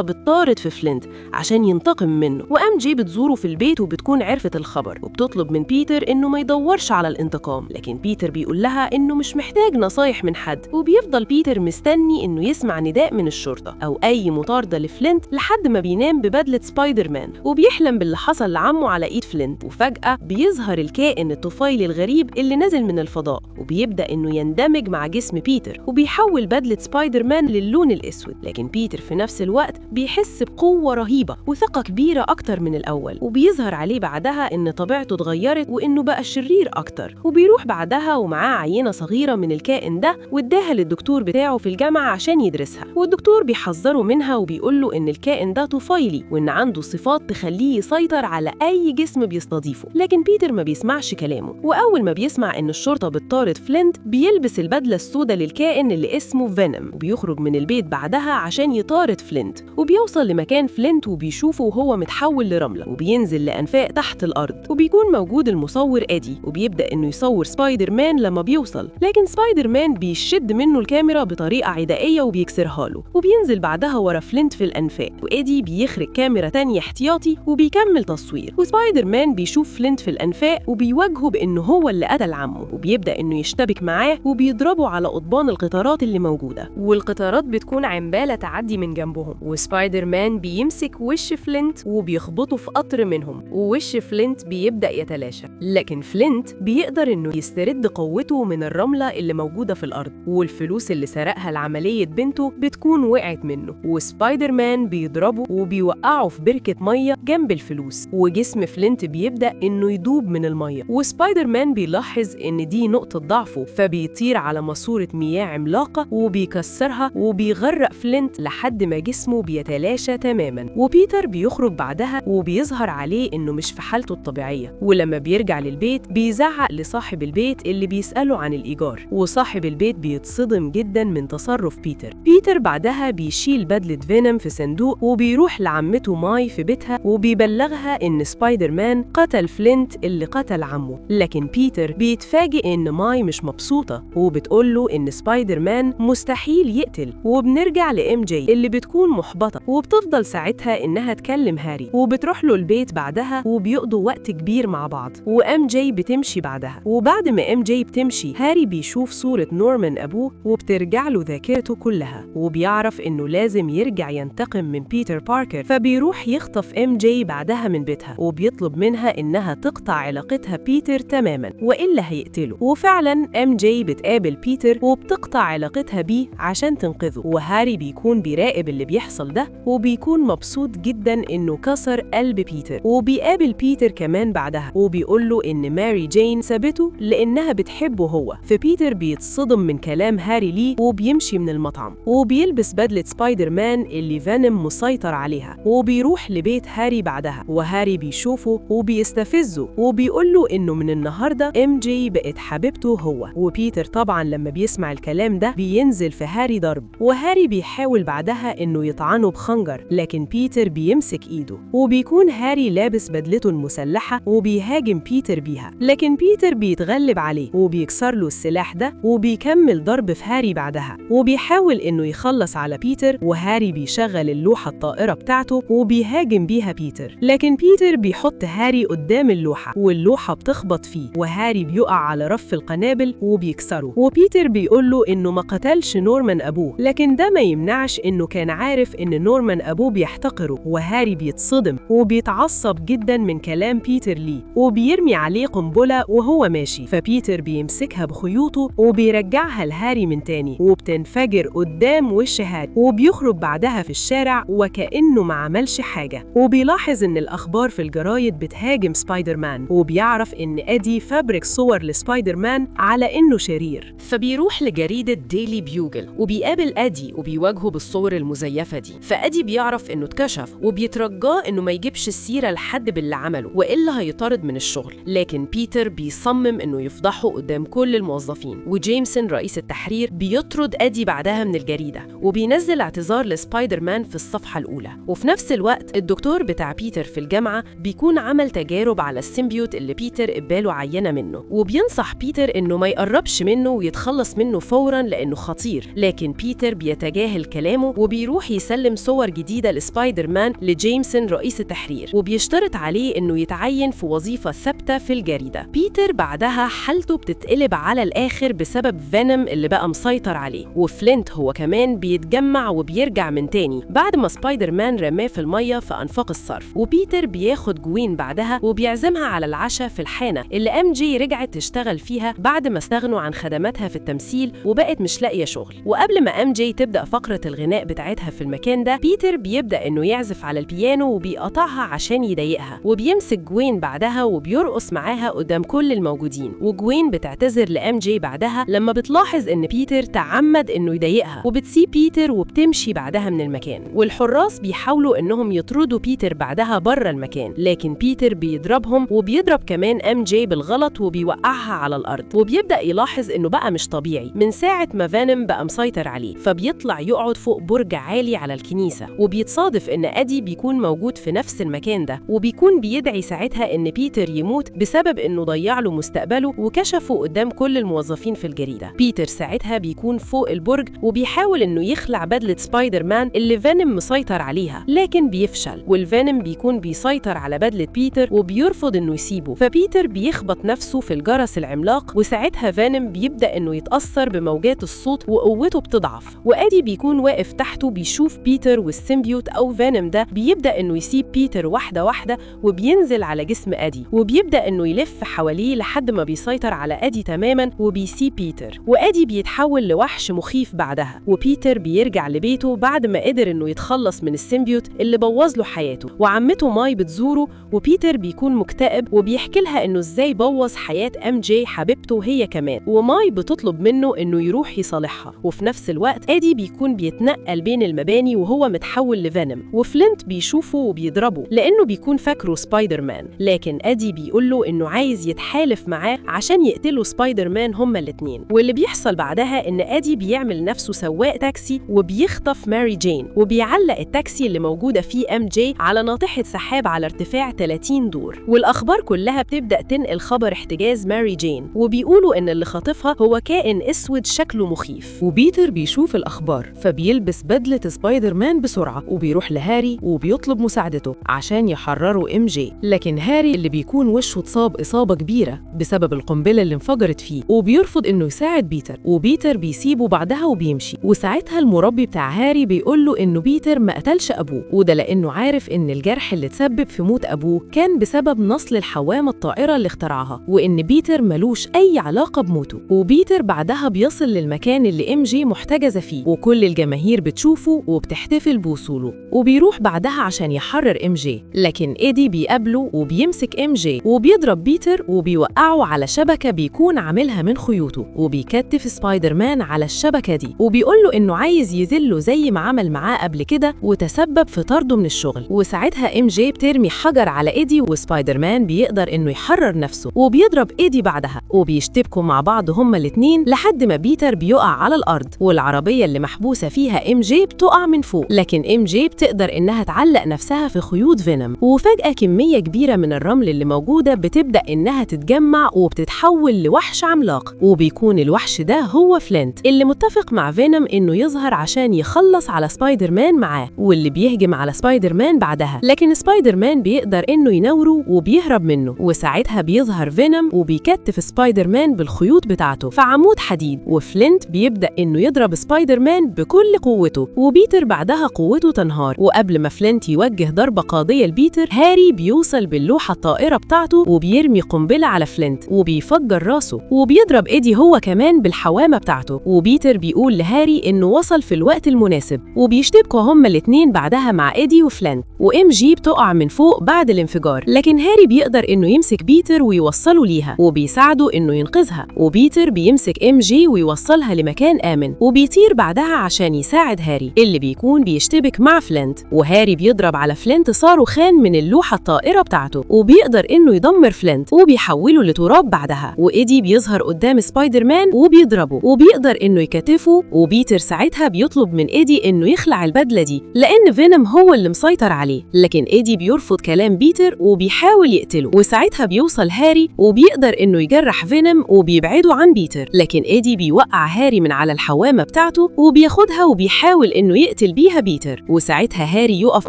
بتطارد في فلينت عشان ينتقم منه. وام جي بتزوره في البيت وبتكون عرفت الخبر وبتطلب من بيتر إنه ما يدورش على الانتقام، لكن بيتر بيقول لها إنه مش محتاج نصايح من حد. وبيفضل بيتر مستني إنه يسمع نداء من الشرطة أو أي مطاردة لفلينت لحد ما بينام ببدلة سبايدر مان وبيحلم باللي حصل لعمه على إيد فلينت. وفجأة بيظهر الكائن الطفيلي الغريب اللي نزل من الفضاء وبيبدأ إنه يندمج مع جسم بيتر وبيحول بدلة سبايدر مان للون الأسود. لكن بيتر في نفس الوقت بيحس بقوة رهيبة وثقة كبيرة أكتر من الأول، وبيظهر عليه بعدها إن طبيعته اتغيرت وإنه بقى شرير أكتر. وبيروح بعدها ومعاه عينة صغيرة من الكائن ده واداها للدكتور بتاعه في الجامعة عشان يدرسها، والدكتور بيحذره منها وبيقوله إن الكائن ده طفيلي وإن عنده صفات تخليه يسيطر على أي جسم بيستضيفه. لكن بيتر ما بيسمعش كلامه، وأول ما بيسمع إن الشرطة بتطارد فلينت بيلبس البدلة السوداء للكائن اللي اسمه فينوم وبيخرج من البيت بعدها عشان يطارد فلينت. وبيوصل لمكان فلينت وبيشوفه وهو متحول لرملة وبينزل لأنفاق تحت الأرض، وبيكون موجود المصور إدي وبيبدأ إنه يصور سبايدر مان لما بيوصل. لكن سبايدر مان بيشد منه الكاميرا بطريقة عدائية وبيكسرها له، وبينزل بعدها ورا فلينت في الأنفاق، وإدي بيخرج كاميرا تانية احتياطي وبيكمل تصوير. وسبايدر مان بيشوف فلينت في الأنفاق وبيواجهه بإنه هو اللي قتل عمه، وبيبدأ إنه يشتبك معاه وبيضربه على قضبان القطارات اللي موجودة، والقطارات بتكون عمالة تعدي من جنبهم. وسبايدر مان بيمسك وش فلينت وبيخبطه في قطر منهم ووش فلينت بيبدأ يتلاشى. لكن فلينت بيقدر إنه يسترد قوته من الرملة اللي موجودة في الأرض، والفلوس اللي سرقها لعملية بنته بتكون وقعت منه. وسبايدر مان بيضربه وبيوقعه في بركة مية جنب الفلوس، وجسم فلينت بيبدأ إنه يدوب من المية. وسبايدر مان بيلاحظ إن دي نقطة ضعفه فبيطير على ماسورة مياه عملاقة وبيكسرها وبيغرق فلينت لحد ما جسمه بيتلاشى تماما. وبيتر بيخرج بعدها وبيظهر عليه إنه مش في حالته الطبيعية، ولما بيرجع للبيت بيزعق لصاحب البيت اللي بيسأله عن الإيجار، وصاحب البيت بيتصدم جدا من تصرف بيتر. بيتر بعدها بيشيل بدلة فينوم في صندوق وبيروح لعمته ماي في بيتها وبيبلغها إن سبايدر مان قتل فلينت اللي قتل عمه. لكن بيتر بيتفاجئ إن ماي مش مبسوطة وبتقوله إن سبايدر مان مستحيل يقتل. وبنرجع لإم جي اللي بتكون محبطة وبتفضل ساعتها إنها تكلم هاري، وبتروح له البيت بعدها وبيقضوا وقت كبير مع بعض. وإم جي بتمشي بعدها، وبعد ما إم جي بتمشي هاري بيشوف صورة نورمان أبوه وبترجع له ذاكرته كلها، وبيعرف إنه لازم يرجع ينتقم من بيتر باركر. فبيروح يخطف إم جي بعدها من بيتها وبيطلب منها إنها تقطع علاقتها بيتر تماما وإلا هيقتله. وفعلا إم جي بتقابل بيتر وبتقطع علاقتها بيه عشان تنقذه، وهاري بيكون بيراقب اللي بيحصل ده وبيكون مبسوط جدا إنه كسر قلب بيتر. وبيقابل بيتر كمان بعدها وبيقول له إن ماري جين سابته لأنها بتحبه هو. فبيتر بيتصدم من كلام هاري ليه وبيمشي من المطعم وبيلبس بدلة سبايدر مان اللي فينوم مسيطر عليها وبيروح لبيت هاري بعدها. وهاري بيشوفه وبيستفزه وبيقول له إنه من النهاردة إم جي بقت حبيبته هو. وبيتر طبعا لما بيسمع الكلام ده بينزل في هاري ضرب، وهاري بيحاول بعدها إنه يطعنه بخنجر لكن بيتر بيمسك إيده، وبيكون هاري لابس بدلته المسلحة وبيهاجم بيتر بيها. لكن بيتر بيتغلب عليه وبيكسر له السلاح ده وبيكمل ضرب في هاري بعدها، وبيحاول إنه يخلص على بيتر. وهاري بيشغل اللوحة الطائرة بتاعته وبيهاجم بيها بيتر، لكن بيتر بيحط هاري قدام اللوحة واللوحة بتخبط فيه وهاري بيقع على رف القنابل وبيكسره. وبيتر بيقول له إنه ما قتلش نورمان أبوه، لكن ده ما يمنعش إنه كان عارف إن نورمان أبوه بيحتقره. وهاري بيتصدم وبيتعصب جدا من كلام بيتر ليه وبيرمي عليه قنبلة وهو ماشي، فبيتر بيمسكها بخيوطه وبيرجعها لهاري من تاني وبتنفجر قدام وش هاري، وبيخرج بعدها في الشارع وكأنه ما عملش حاجة. وبيلاحظ إن الأخبار في الجرايد بتهاجم سبايدر مان، وبيعرف إن إدي فبرك صور لسبايدر مان على إنه شرير، فبيروح لجريدة ديلي بيوجل وبيقابل إدي إدي وبيواجهه بالصور المزيفة دي، فإدي بيعرف إنه اتكشف وبيترجاه إنه ما يجيبش السيرة لحد باللي عمله وإلا هيطرد من الشغل. لكن بيتر بيصمم إنه يفضحه قدام كل الموظفين، وجيمسون رئيس التحرير بيطرد إدي بعدها من الجريدة وبينزل اعتذار لسبايدر مان في الصفحة الأولى. وفي نفس الوقت الدكتور بتاع بيتر في الجامعة بيكون عمل تجارب على السيمبيوت اللي بيتر قباله عينة منه، وبينصح بيتر إنه ما يقربش منه ويتخلص منه فوراً لأنه خطير. لكن بيتر بيتجاهل كلامه وبيروح يسلم صور جديدة لسبايدر مان لجيمسون رئيس التحرير، وبيشترط عليه إنه يتعين في وظيفة ثابتة في الجريدة. بيتر بعدها حالته بتتقلب على الآخر بسبب فينوم اللي بقى مسيطر عليه، وفلينت هو كمان بيتجمع وبيرجع من تاني بعد ما سبايدر مان رماه في المية في أنفاق الصرف. وبيتر بياخد جوين بعدها وبيعزمها على العشاء في الحانة اللي MJ رجعت تشتغل فيها بعد ما استغنوا عن خدماتها في التمثيل وبقت مش لاقية شغل. وقبل ما MJ تبدأ فقرة الغناء بتاعتها في المكان ده، بيتر بيبدأ إنه يعزف على البيانو وبيقطعها عشان يضايقها، وبيمسك جوين بعدها وبيرقص معاها قدام كل الموجودين. وجوين بتعتذر لMJ بعدها لما بتلاحظ إن بيتر تعمد إنه يضايقها، وبتسيب بيتر وبتمشي بعدها من المكان. والحراس بيحاولوا إنهم يطردوا بيتر بعدها بره المكان، لكن بيتر بيضربهم وبيضرب كمان MJ بالغلط وبيوقعها على الأرض. وبيبدأ يلاحظ إنه بقى مش طبيعي من ساعة ما فينوم بقى مسيطر عليه، فبيطلع يقعد فوق برج عالي على الكنيسة. وبيتصادف إن إدي بيكون موجود في نفس المكان ده، وبيكون بيدعي ساعتها إن بيتر يموت بسبب إنه ضيع له مستقبله وكشفه قدام كل الموظفين في الجريدة. بيتر ساعتها بيكون فوق البرج وبيحاول إنه يخلع بدلة سبايدر مان اللي فينوم مسيطر عليها، لكن بيفشل، والفينوم بيكون بيسيطر على بدلة بيتر وبيرفض إنه يسيبه. فبيتر بيخبط نفسه في الجرس العملاق، وساعتها فينوم بيبدأ إنه يتأثر بموجات الصوت وقوته بتضعف. وإدي بيكون واقف تحته بيشوف بيتر والسيمبيوت أو فينوم ده بيبدأ إنه يسيب بيتر واحدة واحدة وبينزل على جسم إدي، وبيبدأ إنه يلف حواليه لحد ما بيسيطر على إدي تماماً وبيسيب بيتر. وإدي بيتحول لوحش مخيف بعدها، وبيتر بيرجع لبيته بعد ما قدر إنه يتخلص من السيمبيوت اللي بوظ له حياته. وعمته ماي بتزوره، وبيتر بيكون مكتئب وبيحكي لها إنه إزاي بوظ حياة MJ حبيبته هي كمان، وماي بتطلب منه إنه يروح يصالحها. وفي نفس الوقت إدي بيكون بيتنقل بين المباني وهو متحول لفينوم، وفلينت بيشوفه وبيضربه لأنه بيكون فاكره سبايدر مان. لكن إدي بيقول له إنه عايز يتحالف معاه عشان يقتلوا سبايدر مان هما الاتنين. واللي بيحصل بعدها إن إدي بيعمل نفسه سواق تاكسي وبيخطف ماري جين، وبيعلق التاكسي اللي موجودة فيه MJ على ناطحة سحاب على ارتفاع 30 دور. والأخبار كلها بتبدأ تنقل خبر احتجاز ماري جين، وبيقولوا إن اللي خاطفها هو كائن أسود شكله مخيف. وبيتر بيشوف الأخبار فبيلبس بدلة سبايدر مان بسرعة وبيروح لهاري وبيطلب مساعدته عشان يحرروا MJ. لكن هاري اللي بيكون وشه اتصاب إصابة كبيرة بسبب القنبلة اللي انفجرت فيه، وبيرفض إنه يساعد بيتر، وبيتر بيسيبه بعدها وبيمشي. وساعتها المربي بتاع هاري بيقول له إنه بيتر ما قتلش أبوه، وده لأنه عارف إن الجرح اللي تسبب في موت أبوه كان بسبب نصل الحوامة الطائرة اللي اخترعها، وإن بيتر ملوش أي علاقة بموته. وبيتر بعدها بيصل للمكان اللي MJ محتجزة فيه، وكل الجماهير بتشوفه وبتحتفل بوصوله، وبيروح بعدها عشان يحرر MJ. لكن إدي بيقابله وبيمسك MJ وبيضرب بيتر وبيوقعه على شبكة بيكون عاملها من خيوطه، وبيكتف سبايدر مان على الشبكة دي وبيقوله إنه عايز يذله زي ما عمل معاه قبل كده وتسبب في طرده من الشغل. وساعتها MJ بترمي حجر على إدي، وسبايدر مان بيقدر إنه يحرر نفسه وبيضرب إدي بعدها، وبيشتبكوا مع بعض هما الاتنين لحد ما بيتر بيقع على الأرض، والعربية اللي محبوسة فيها MJ بتقع من فوق. لكن MJ بتقدر إنها تعلق نفسها في خيوط فينوم، وفجأة كمية كبيرة من الرمل اللي موجودة بتبدأ إنها تتجمع وبتتحول لوحش عملاق، وبيكون الوحش ده هو فلينت اللي متفق مع فينوم إنه يظهر عشان يخلص على سبايدر مان معاه، واللي بيهجم على سبايدر مان بعدها. لكن سبايدر مان بيقدر إنه يناوره وبيهرب منه، وساعتها بيظهر فينوم وبيكتف سبايدر مان بالخيوط بتاعته في عمود حديد، وفلينت بيبدأ إنه يضرب سبايدر مان بكل قوته، وبيتر بعدها قوته تنهار. وقبل ما فلينت يوجه ضربة قاضية لبيتر، هاري بيوصل باللوحة الطائرة بتاعته وبيرمي قنبلة على فلينت وبيفجر راسه، وبيضرب إيدي هو كمان بالحوامة بتاعته. وبيتر بيقول لهاري إنه وصل في الوقت المناسب، وبيشتبكوا هما الاتنين بعدها مع إيدي وفلينت، وMJ بتقع من فوق بعد الانفجار. لكن هاري بيقدر إنه يمسك بيتر ويوصله ليها وبيساعده إنه ينقذها، وبيتر بيمسك MJ ويوصلها لمكان آمن، وبيطير بعد بعدها عشان يساعد هاري اللي بيكون بيشتبك مع فلينت، وهاري بيضرب على فلينت صاروخان من اللوحة الطائرة بتاعته وبيقدر إنه يدمر فلينت وبيحوله لتراب بعدها. وإيدي بيظهر قدام سبايدر مان وبيضربه وبيقدر إنه يكتفه، وبيتر ساعتها بيطلب من إيدي إنه يخلع البدلة دي لأن فينوم هو اللي مسيطر عليه، لكن إيدي بيرفض كلام بيتر وبيحاول يقتله. وساعتها بيوصل هاري وبيقدر إنه يجرح فينوم وبيبعده عن بيتر، لكن إيدي بيوقع هاري من على الحوامة بتاعته وبياخدها وبيحاول إنه يقتل بيها بيتر. وساعتها هاري يقف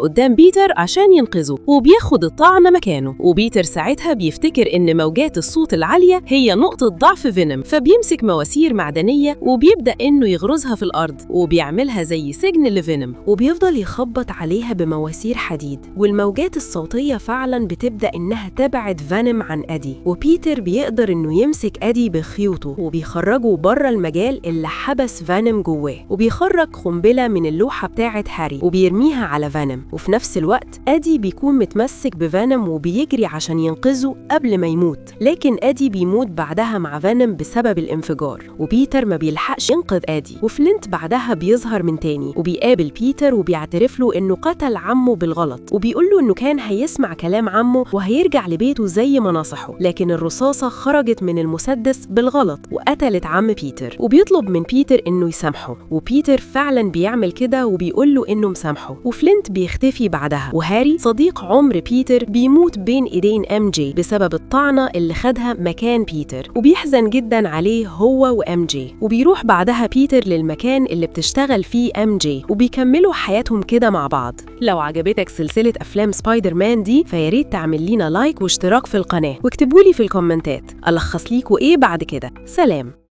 قدام بيتر عشان ينقذه وبياخد الطعنة مكانه، وبيتر ساعتها بيفتكر إن موجات الصوت العالية هي نقطة ضعف فينوم، فبيمسك مواسير معدنية وبيبدأ إنه يغرزها في الأرض وبيعملها زي سجن لفينوم، وبيفضل يخبط عليها بمواسير حديد، والموجات الصوتية فعلا بتبدأ إنها تبعد فينوم عن أدي. وبيتر بيقدر إنه يمسك أدي بخيوطه وبيخرجه بره المجال اللي حبس فينوم جواه، وبيخرج قنبلة من اللوحة بتاعة هاري وبيرميها على فينوم. وفي نفس الوقت أدي بيكون متمسك بفينوم وبيجري عشان ينقذه قبل ما يموت، لكن أدي بيموت بعدها مع فينوم بسبب الانفجار، وبيتر ما بيلحقش ينقذ أدي. وفلينت بعدها بيظهر من تاني وبيقابل بيتر وبيعترف له إنه قتل عمه بالغلط، وبيقول له إنه كان هيسمع كلام عمه وهيرجع لبيته زي ما نصحه، لكن الرصاصة خرجت من المسدس بالغلط وقتلت عم بيتر. وبيطلب من بيتر إنه يسامحه، وبيتر فعلا بيعمل كده وبيقول له إنه مسامحه. وفلينت بيختفي بعدها، وهاري صديق عمر بيتر بيموت بين إيدين MJ بسبب الطعنة اللي خدها مكان بيتر، وبيحزن جدا عليه هو وMJ. وبيروح بعدها بيتر للمكان اللي بتشتغل فيه MJ وبيكملوا حياتهم كده مع بعض. لو عجبتك سلسلة أفلام سبايدر مان دي فياريت تعمل لينا لايك واشتراك في القناة، واكتبولي في الكومنتات ألخص ليكوا إيه بعد كده. سلام.